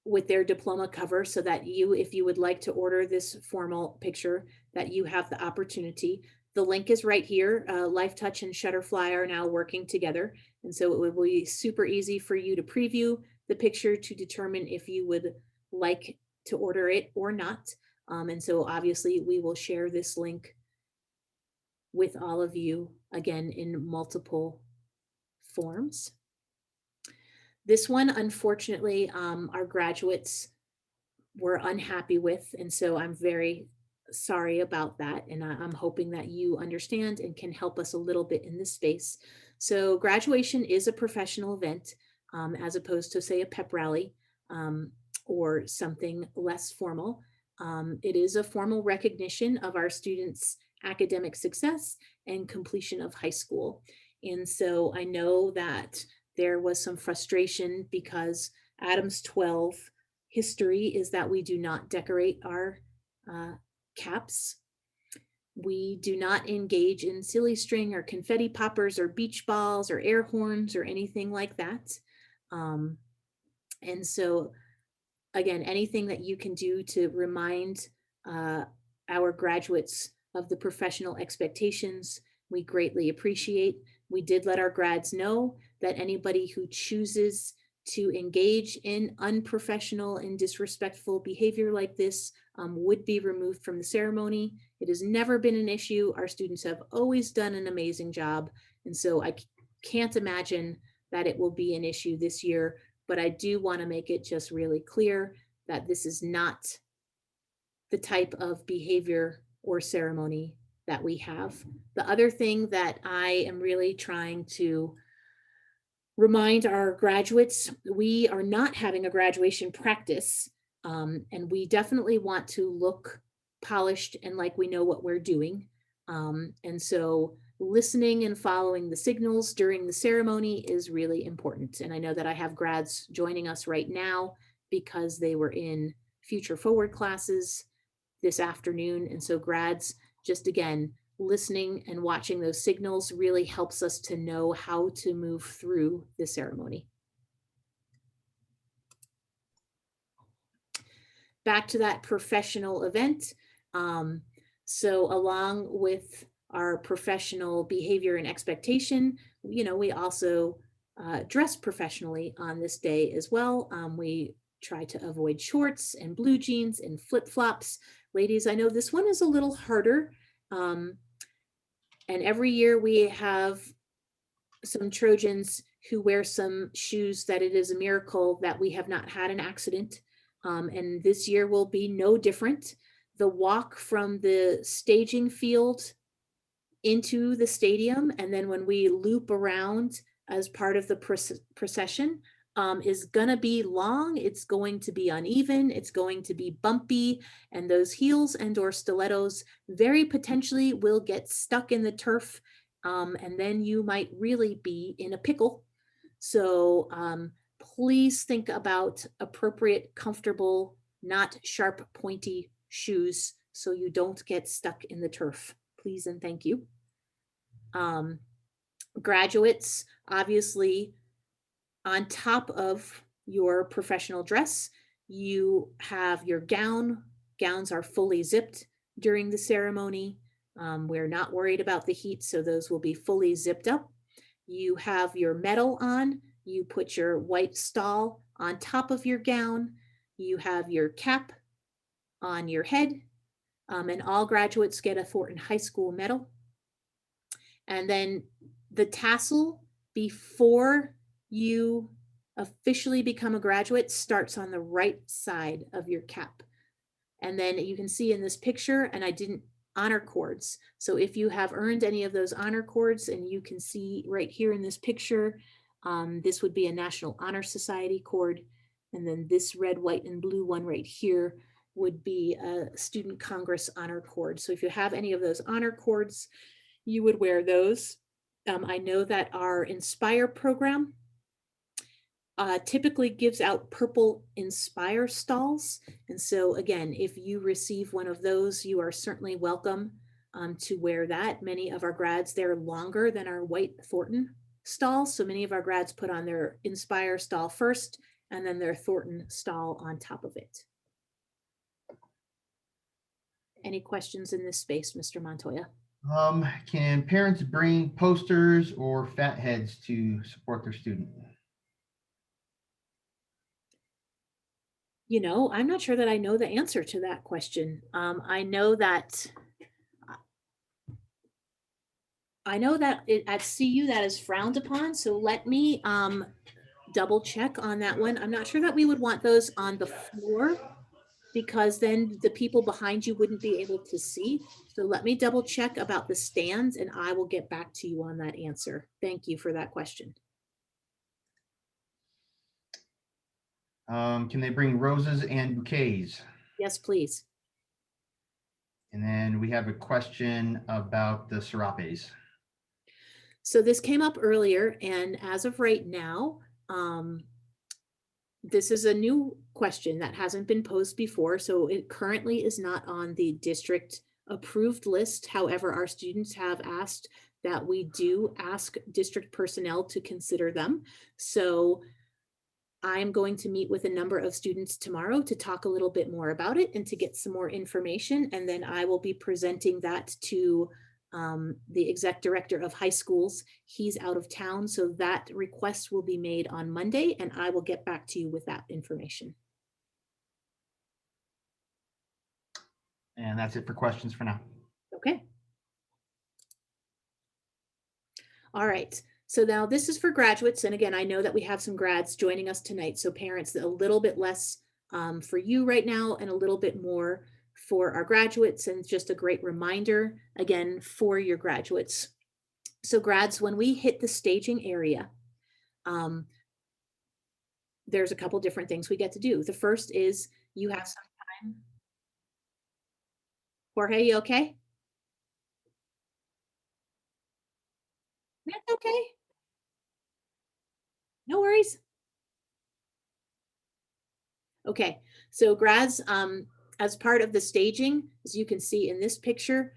with their diploma cover, so that you, if you would like to order this formal picture, that you have the opportunity. The link is right here. Life Touch and Shutterfly are now working together. And so it will be super easy for you to preview the picture to determine if you would like to order it or not. And so obviously we will share this link with all of you, again, in multiple forms. This one, unfortunately, our graduates were unhappy with, and so I'm very sorry about that. And I'm hoping that you understand and can help us a little bit in this space. So graduation is a professional event, as opposed to, say, a pep rally or something less formal. It is a formal recognition of our students' academic success and completion of high school. And so I know that there was some frustration because Adams 12 history is that we do not decorate our caps. We do not engage in silly string or confetti poppers or beach balls or air horns or anything like that. And so again, anything that you can do to remind our graduates of the professional expectations, we greatly appreciate. We did let our grads know that anybody who chooses to engage in unprofessional and disrespectful behavior like this would be removed from the ceremony. It has never been an issue. Our students have always done an amazing job. And so I can't imagine that it will be an issue this year, but I do want to make it just really clear that this is not the type of behavior or ceremony that we have. The other thing that I am really trying to remind our graduates, we are not having a graduation practice, and we definitely want to look polished and like we know what we're doing. And so listening and following the signals during the ceremony is really important. And I know that I have grads joining us right now because they were in Future Forward classes this afternoon. And so grads, just again, listening and watching those signals really helps us to know how to move through the ceremony. Back to that professional event. So along with our professional behavior and expectation, we also dress professionally on this day as well. We try to avoid shorts and blue jeans and flip-flops. Ladies, I know this one is a little harder. And every year we have some Trojans who wear some shoes that it is a miracle that we have not had an accident. And this year will be no different. The walk from the staging field into the stadium, and then when we loop around as part of the procession, is gonna be long. It's going to be uneven. It's going to be bumpy, and those heels and or stilettos very potentially will get stuck in the turf, and then you might really be in a pickle. So please think about appropriate, comfortable, not sharp, pointy shoes so you don't get stuck in the turf. Please and thank you. Graduates, obviously, on top of your professional dress, you have your gown. Gowns are fully zipped during the ceremony. We're not worried about the heat, so those will be fully zipped up. You have your medal on. You put your white stole on top of your gown. you have your cap on your head, and all graduates get a Thornton High School medal. And then the tassel before you officially become a graduate starts on the right side of your cap. And then you can see in this picture, and I didn't honor cords. So if you have earned any of those honor cords, and you can see right here in this picture, this would be a National Honor Society cord. And then this red, white, and blue one right here would be a Student Congress honor cord. So if you have any of those honor cords, you would wear those. I know that our Inspire program typically gives out purple Inspire stalls. And so again, if you receive one of those, you are certainly welcome to wear that. Many of our grads, they're longer than our white Thornton stalls. So many of our grads put on their Inspire stall first and then their Thornton stall on top of it. Any questions in this space, Mr. Montoya? Can parents bring posters or fat heads to support their student? You know, I'm not sure that I know the answer to that question. I know that at CU that is frowned upon. So let me double check on that one. I'm not sure that we would want those on the floor, because then the people behind you wouldn't be able to see. So let me double check about the stands, and I will get back to you on that answer. Thank you for that question. Can they bring roses and bouquets? Yes, please. And then we have a question about the serapes. So this came up earlier, and as of right now, this is a new question that hasn't been posed before. So it currently is not on the district approved list. However, our students have asked that we do ask district personnel to consider them. So I'm going to meet with a number of students tomorrow to talk a little bit more about it and to get some more information. And then I will be presenting that to the exec director of high schools. He's out of town, so that request will be made on Monday, and I will get back to you with that information. And that's it for questions for now. Okay. All right. So now this is for graduates. And again, I know that we have some grads joining us tonight. So parents, a little bit less for you right now and a little bit more for our graduates, and just a great reminder again for your graduates. So grads, when we hit the staging area, there's a couple different things we get to do. The first is you have some time. Jorge, you okay? That's okay. No worries. Okay, so grads, as part of the staging, as you can see in this picture,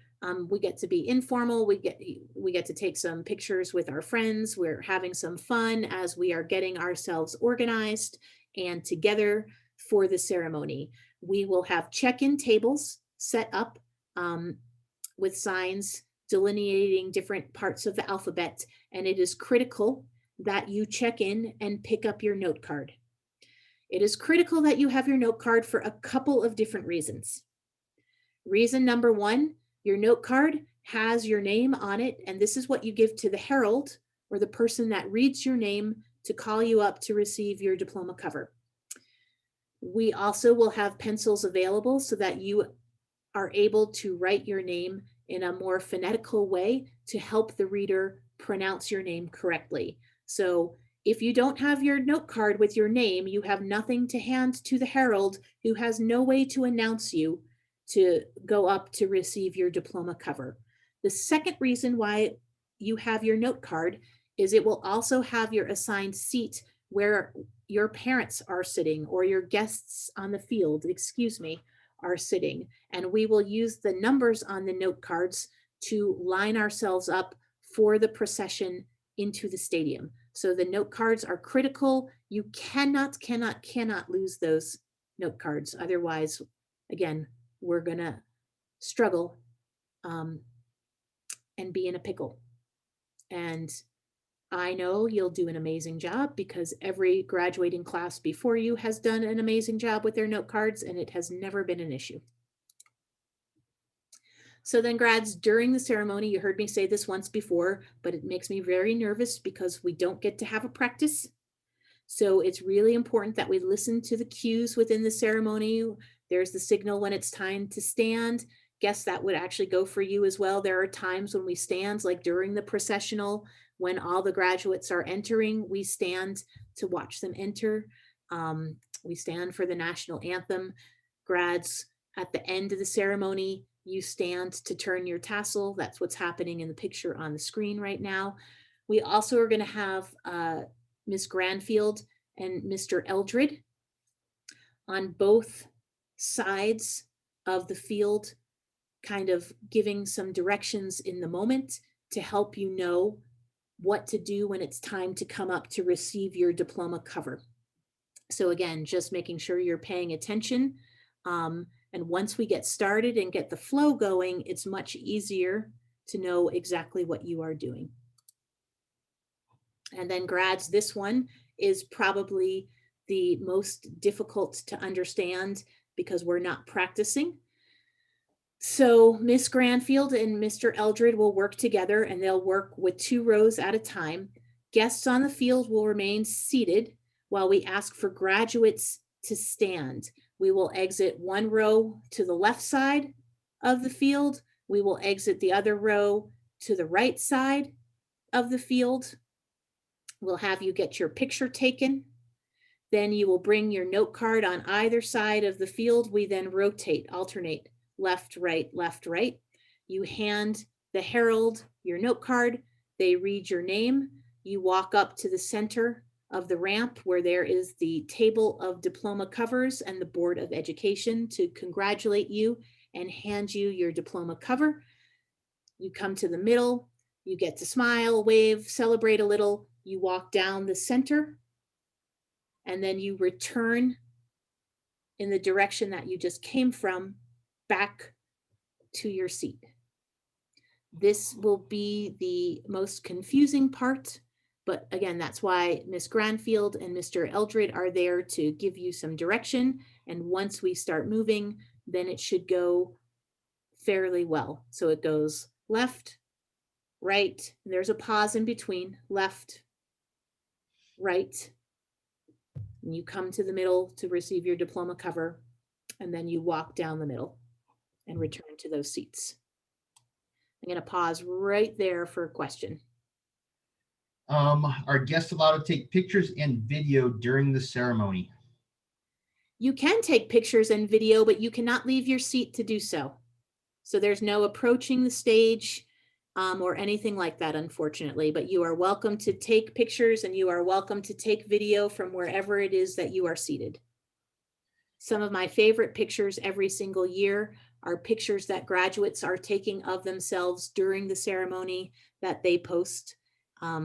we get to be informal. We get to take some pictures with our friends. We're having some fun as we are getting ourselves organized and together for the ceremony. We will have check-in tables set up with signs delineating different parts of the alphabet, and it is critical that you check in and pick up your note card. It is critical that you have your note card for a couple of different reasons. Reason number one, your note card has your name on it, and this is what you give to the herald or the person that reads your name to call you up to receive your diploma cover. We also will have pencils available so that you are able to write your name in a more phonetical way to help the reader pronounce your name correctly. So if you don't have your note card with your name, you have nothing to hand to the herald, who has no way to announce you to go up to receive your diploma cover. The second reason why you have your note card is it will also have your assigned seat where your parents are sitting, or your guests on the field, are sitting. And we will use the numbers on the note cards to line ourselves up for the procession into the stadium. So the note cards are critical. You cannot lose those note cards. Otherwise, again, we're gonna struggle and be in a pickle. And I know you'll do an amazing job because every graduating class before you has done an amazing job with their note cards, and it has never been an issue. So then grads, during the ceremony, you heard me say this once before, but it makes me very nervous because we don't get to have a practice. So it's really important that we listen to the cues within the ceremony. There's the signal when it's time to stand. Guess that would actually go for you as well. There are times when we stand, like during the processional, when all the graduates are entering, we stand to watch them enter. We stand for the national anthem. Grads, at the end of the ceremony, you stand to turn your tassel. That's what's happening in the picture on the screen right now. We also are going to have Ms. Granfield and Mr. Eldred on both sides of the field, kind of giving some directions in the moment to help you know what to do when it's time to come up to receive your diploma cover. So again, just making sure you're paying attention. And once we get started and get the flow going, it's much easier to know exactly what you are doing. And then grads, this one is probably the most difficult to understand because we're not practicing. So Miss Granfield and Mr. Eldred will work together and they'll work with 2 rows at a time. Guests on the field will remain seated while we ask for graduates to stand. We will exit 1 row to the left side of the field. We will exit the other row to the right side of the field. We'll have you get your picture taken. Then you will bring your note card on either side of the field. We then rotate, alternate, left, right, left, right. You hand the herald your note card. They read your name. You walk up to the center of the ramp where there is the table of diploma covers and the Board of Education to congratulate you and hand you your diploma cover. You come to the middle, you get to smile, wave, celebrate a little. You walk down the center and then you return in the direction that you just came from back to your seat. This will be the most confusing part, but again, that's why Miss Granfield and Mr. Eldred are there to give you some direction. And once we start moving, then it should go fairly well. So it goes left, right, and there's a pause in between, left, right, and you come to the middle to receive your diploma cover, and then you walk down the middle and return to those seats. I'm going to pause right there for a question. Are guests allowed to take pictures and video during the ceremony? You can take pictures and video, but you cannot leave your seat to do so. So there's no approaching the stage or anything like that, unfortunately, but you are welcome to take pictures and you are welcome to take video from wherever it is that you are seated. Some of my favorite pictures every single year are pictures that graduates are taking of themselves during the ceremony that they post.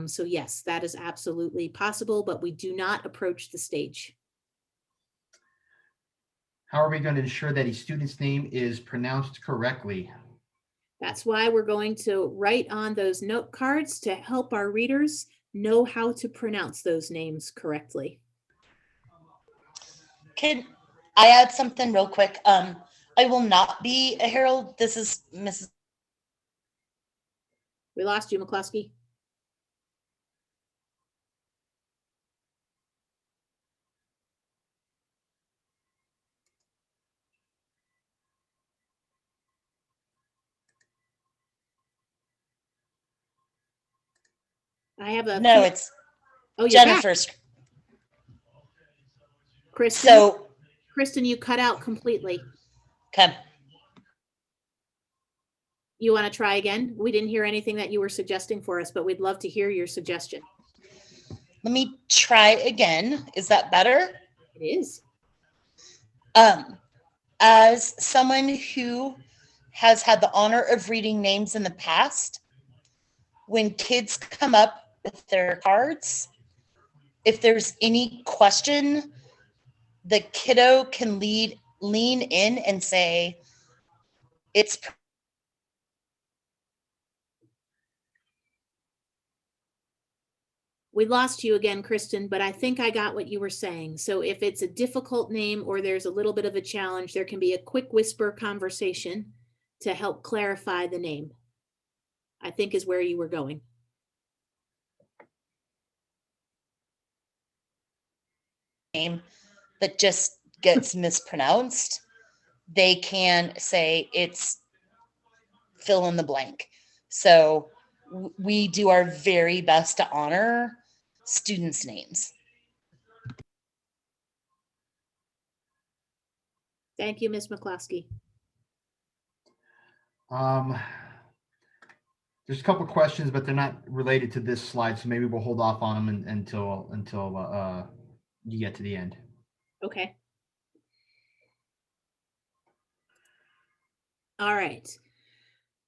So yes, that is absolutely possible, but we do not approach the stage. How are we going to ensure that a student's name is pronounced correctly? That's why we're going to write on those note cards to help our readers know how to pronounce those names correctly. Can I add something real quick? I will not be a herald. This is Mrs. We lost you, McCluskey. I have a No, it's oh, you're back. Jennifer's. Kristen, So, Kristen, you cut out completely. okay. You want to try again? We didn't hear anything that you were suggesting for us, but we'd love to hear your suggestion. Let me try again. Is that better? It is. As someone who has had the honor of reading names in the past, when kids come up with their cards, if there's any question, the kiddo can lean in and say, it's We lost you again, Kristen, but I think I got what you were saying. So if it's a difficult name or there's a little bit of a challenge, there can be a quick whisper conversation to help clarify the name, I think is where you were going. Name that just gets mispronounced, they can say it's fill in the blank. So we do our very best to honor students' names. Thank you, Ms. McCloskey. There's a couple questions, but they're not related to this slide, so maybe we'll hold off on them until you get to the end. Okay. All right.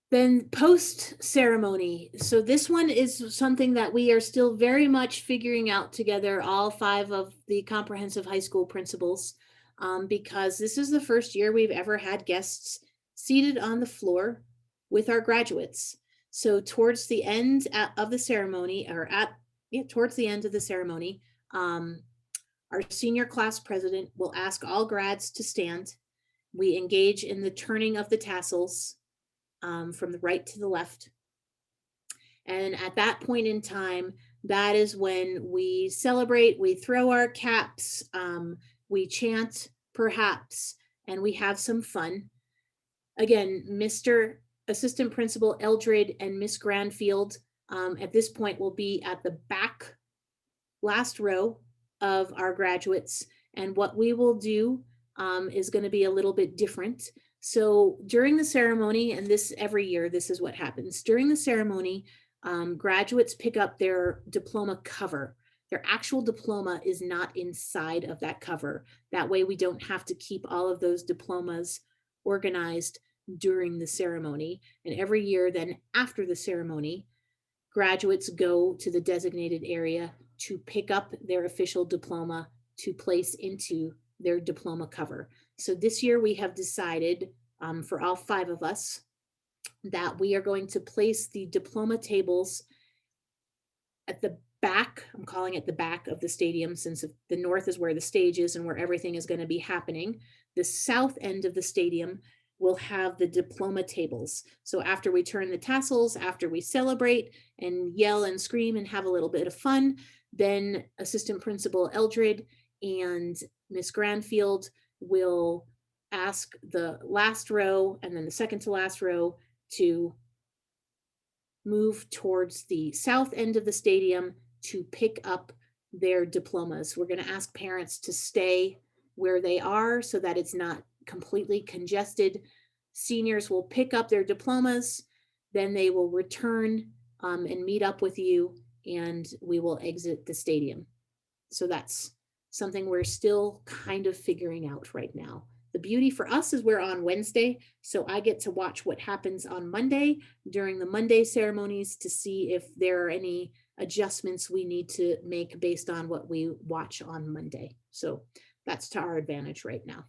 Then post ceremony. So this one is something that we are still very much figuring out together, all 5 of the comprehensive high school principals, because this is the first year we've ever had guests seated on the floor with our graduates. So towards the end of the ceremony, or towards the end of the ceremony, our senior class president will ask all grads to stand. We engage in the turning of the tassels from the right to the left. And at that point in time, that is when we celebrate, we throw our caps, we chant perhaps, and we have some fun. Again, Mr. Assistant Principal Eldred and Miss Granfield at this point will be at the back last row of our graduates. And what we will do is going to be a little bit different. So during the ceremony, and this every year, this is what happens. During the ceremony, graduates pick up their diploma cover. Their actual diploma is not inside of that cover. That way we don't have to keep all of those diplomas organized during the ceremony. And every year then after the ceremony, graduates go to the designated area to pick up their official diploma to place into their diploma cover. So this year we have decided for all 5 of us that we are going to place the diploma tables at the back. I'm calling it the back of the stadium, since the north is where the stage is and where everything is going to be happening. The south end of the stadium will have the diploma tables. So after we turn the tassels, after we celebrate and yell and scream and have a little bit of fun, then Assistant Principal Eldred and Miss Granfield will ask the last row and then the second to last row to move towards the south end of the stadium to pick up their diplomas. We're going to ask parents to stay where they are so that it's not completely congested. Seniors will pick up their diplomas, then they will return and meet up with you, and we will exit the stadium. So that's something we're still kind of figuring out right now. The beauty for us is we're on Wednesday, so I get to watch what happens on Monday during the Monday ceremonies to see if there are any adjustments we need to make based on what we watch on Monday. So that's to our advantage right now.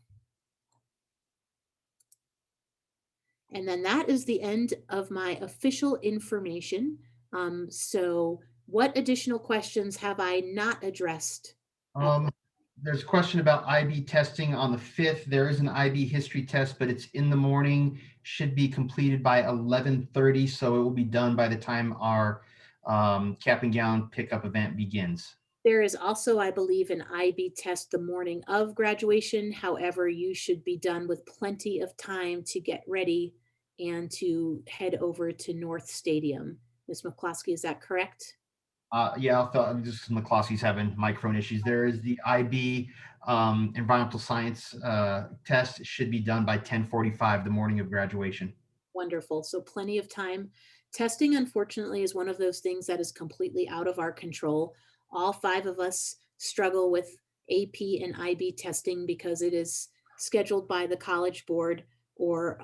And then that is the end of my official information. So what additional questions have I not addressed? There's a question about IB testing on the 5th. There is an IB history test, but it's in the morning, should be completed by 11:30. So it will be done by the time our cap and gown pickup event begins. There is also, I believe, an IB test the morning of graduation. However, you should be done with plenty of time to get ready and to head over to North Stadium. Ms. McCloskey, is that correct? Yeah, I thought just McCloskey's having microphone issues. There is the IB environmental science test. It should be done by 10:45 the morning of graduation. Wonderful. So plenty of time. Testing, unfortunately, is one of those things that is completely out of our control. All 5 of us struggle with AP and IB testing because it is scheduled by the College Board or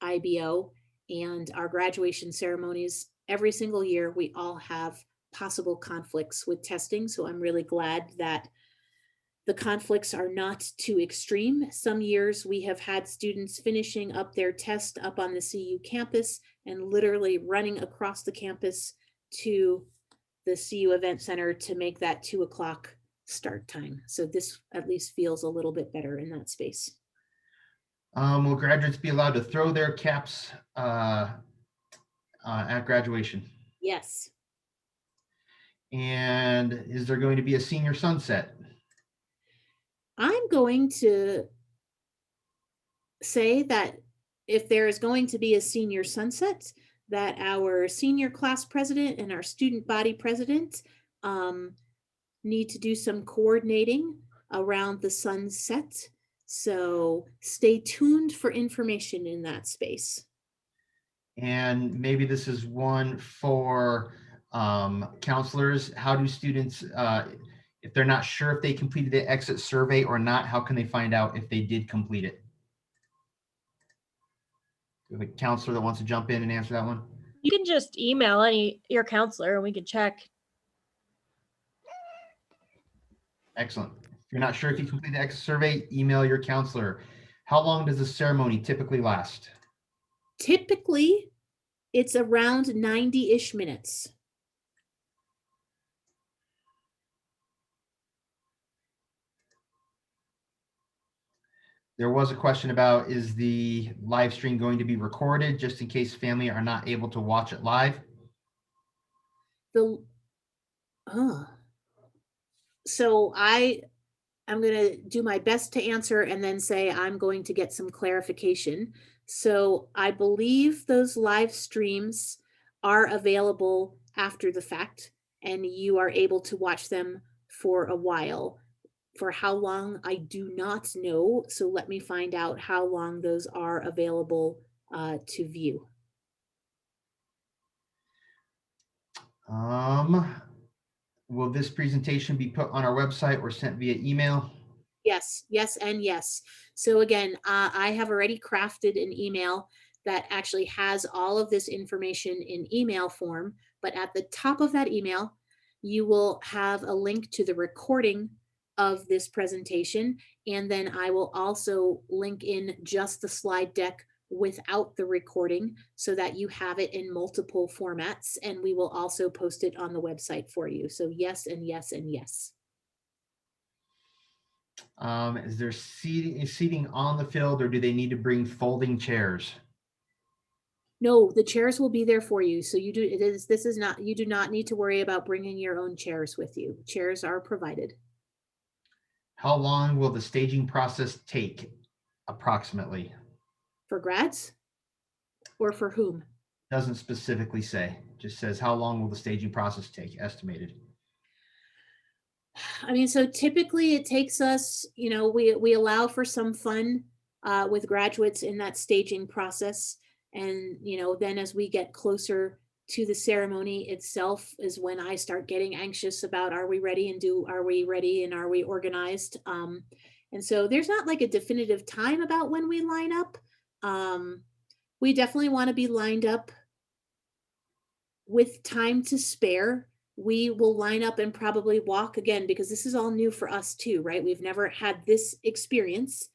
IBO, and our graduation ceremonies every single year, we all have possible conflicts with testing. So I'm really glad that the conflicts are not too extreme. Some years we have had students finishing up their test up on the CU campus and literally running across the campus to the CU Event Center to make that 2 o'clock start time. So this at least feels a little bit better in that space. Will graduates be allowed to throw their caps at graduation? Yes. And is there going to be a senior sunset? I'm going to say that if there is going to be a senior sunset, that our senior class president and our student body president need to do some coordinating around the sunset. So stay tuned for information in that space. And maybe this is one for counselors. How do students, if they're not sure if they completed the exit survey or not, how can they find out if they did complete it? Do we have a counselor that wants to jump in and answer that one? You can just email your counselor and we can check. Excellent. If you're not sure if you complete the exit survey, email your counselor. How long does the ceremony typically last? Typically, it's around 90-ish minutes. There was a question about, is the live stream going to be recorded just in case family are not able to watch it live? So I'm going to do my best to answer and then say I'm going to get some clarification. So I believe those live streams are available after the fact, and you are able to watch them for a while. For how long, I do not know. So let me find out how long those are available to view. Will this presentation be put on our website or sent via email? Yes, yes, and yes. So again, I have already crafted an email that actually has all of this information in email form, but at the top of that email, you will have a link to the recording of this presentation. And then I will also link in just the slide deck without the recording so that you have it in multiple formats. And we will also post it on the website for you. So yes, and yes, and yes. Is there seating on the field, or do they need to bring folding chairs? No, the chairs will be there for you. So you do not need to worry about bringing your own chairs with you. Chairs are provided. How long will the staging process take approximately? For grads or for whom? Doesn't specifically say, just says how long will the staging process take, estimated. I mean, so typically it takes us, we allow for some fun with graduates in that staging process. And, then as we get closer to the ceremony itself is when I start getting anxious about, are we ready and are we organized? And so there's not like a definitive time about when we line up. We definitely want to be lined up with time to spare. We will line up and probably walk again, because this is all new for us too, right? We've never had this experience.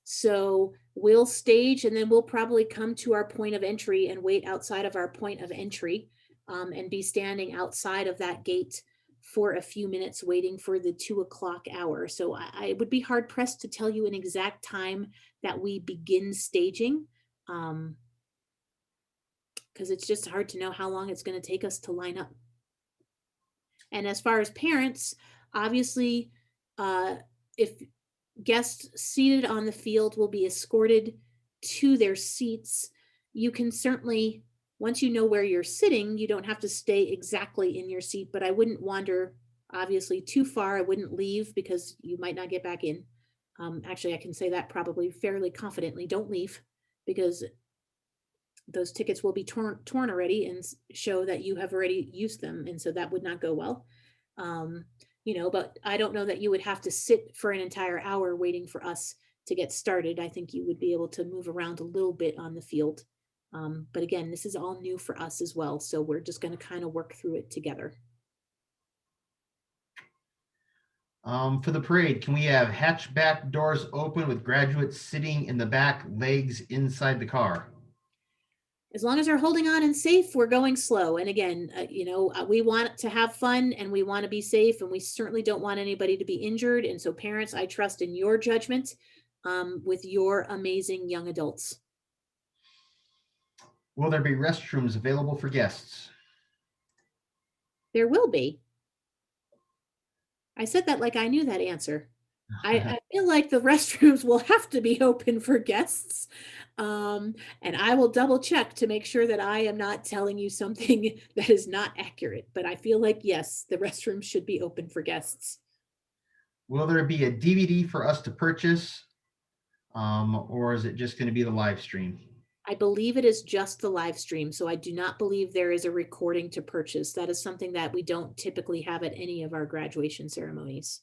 So we'll stage and then we'll probably come to our point of entry and wait outside of our point of entry and be standing outside of that gate for a few minutes waiting for the 2 o'clock hour. So I would be hard pressed to tell you an exact time that we begin staging, because it's just hard to know how long it's going to take us to line up. And as far as parents, obviously, if guests seated on the field will be escorted to their seats, you can certainly, once you know where you're sitting, you don't have to stay exactly in your seat, but I wouldn't wander obviously too far. I wouldn't leave because you might not get back in. Actually, I can say that probably fairly confidently. Don't leave, because those tickets will be torn already and show that you have already used them. And so that would not go well. But I don't know that you would have to sit for an entire hour waiting for us to get started. I think you would be able to move around a little bit on the field. But again, this is all new for us as well. So we're just going to kind of work through it together. For the parade, can we have hatchback doors open with graduates sitting in the back, legs inside the car? as long as they're holding on and safe, we're going slow. And again, we want to have fun and we want to be safe, and we certainly don't want anybody to be injured. And so parents, I trust in your judgment with your amazing young adults. Will there be restrooms available for guests? There will be. I said that like I knew that answer. I feel like the restrooms will have to be open for guests. And I will double check to make sure that I am not telling you something that is not accurate. But I feel like, yes, the restrooms should be open for guests. Will there be a DVD for us to purchase? Or is it just going to be the live stream? I believe it is just the live stream. So I do not believe there is a recording to purchase. That is something that we don't typically have at any of our graduation ceremonies.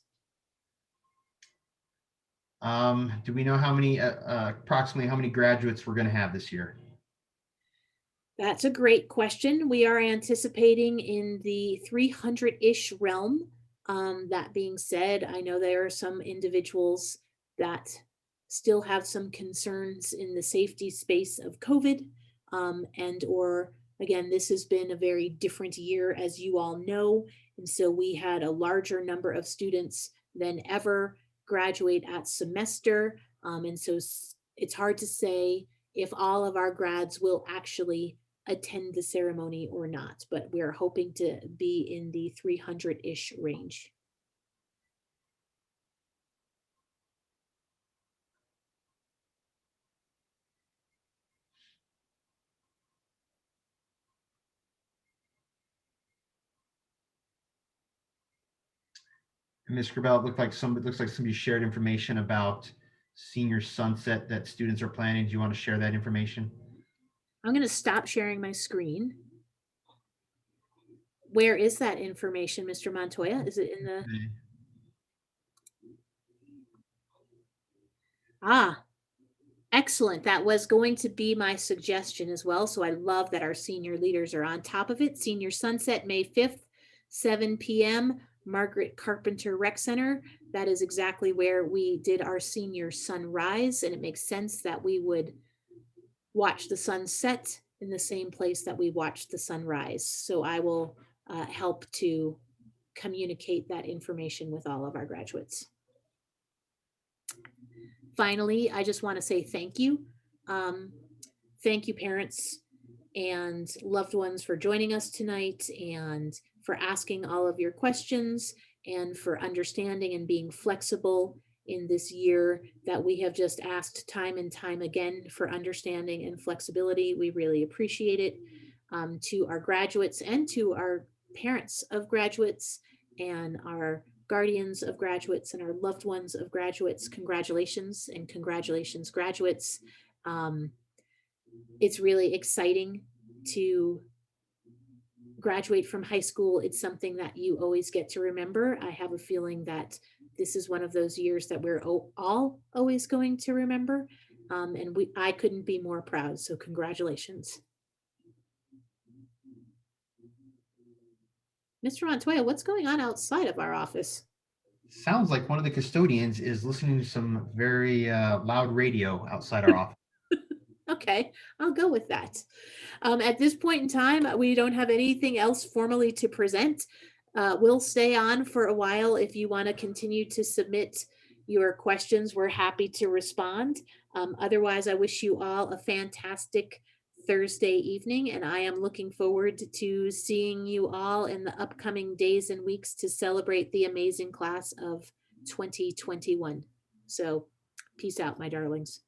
Do we know how many, approximately how many graduates we're going to have this year? That's a great question. We are anticipating in the 300-ish realm. That being said, I know there are some individuals that still have some concerns in the safety space of COVID, or again, this has been a very different year, as you all know. And so we had a larger number of students than ever graduate at semester. And so it's hard to say if all of our grads will actually attend the ceremony or not, but we're hoping to be in the 300-ish range. Ms. Grabell, it looks like somebody shared information about senior sunset that students are planning. Do you want to share that information? I'm going to stop sharing my screen. Where is that information, Mr. Montoya? Is it in the... Excellent. That was going to be my suggestion as well. So I love that our senior leaders are on top of it. Senior Sunset, May 5th, 7 p.m., Margaret Carpenter Rec Center. That is exactly where we did our senior sunrise, and it makes sense that we would watch the sunset in the same place that we watched the sunrise. So I will help to communicate that information with all of our graduates. Finally, I just want to say thank you. Thank you, parents and loved ones, for joining us tonight and for asking all of your questions and for understanding and being flexible in this year that we have just asked time and time again for understanding and flexibility. We really appreciate it. To our graduates and to our parents of graduates and our guardians of graduates and our loved ones of graduates, congratulations, and congratulations, graduates. It's really exciting to graduate from high school. It's something that you always get to remember. I have a feeling that this is one of those years that we're all always going to remember. And I couldn't be more proud. So congratulations. Mr. Montoya, what's going on outside of our office? Sounds like one of the custodians is listening to some very loud radio outside our office. Okay, I'll go with that. At this point in time, we don't have anything else formally to present. We'll stay on for a while. If you want to continue to submit your questions, we're happy to respond. Otherwise, I wish you all a fantastic Thursday evening, and I am looking forward to seeing you all in the upcoming days and weeks to celebrate the amazing class of 2021. So peace out, my darlings.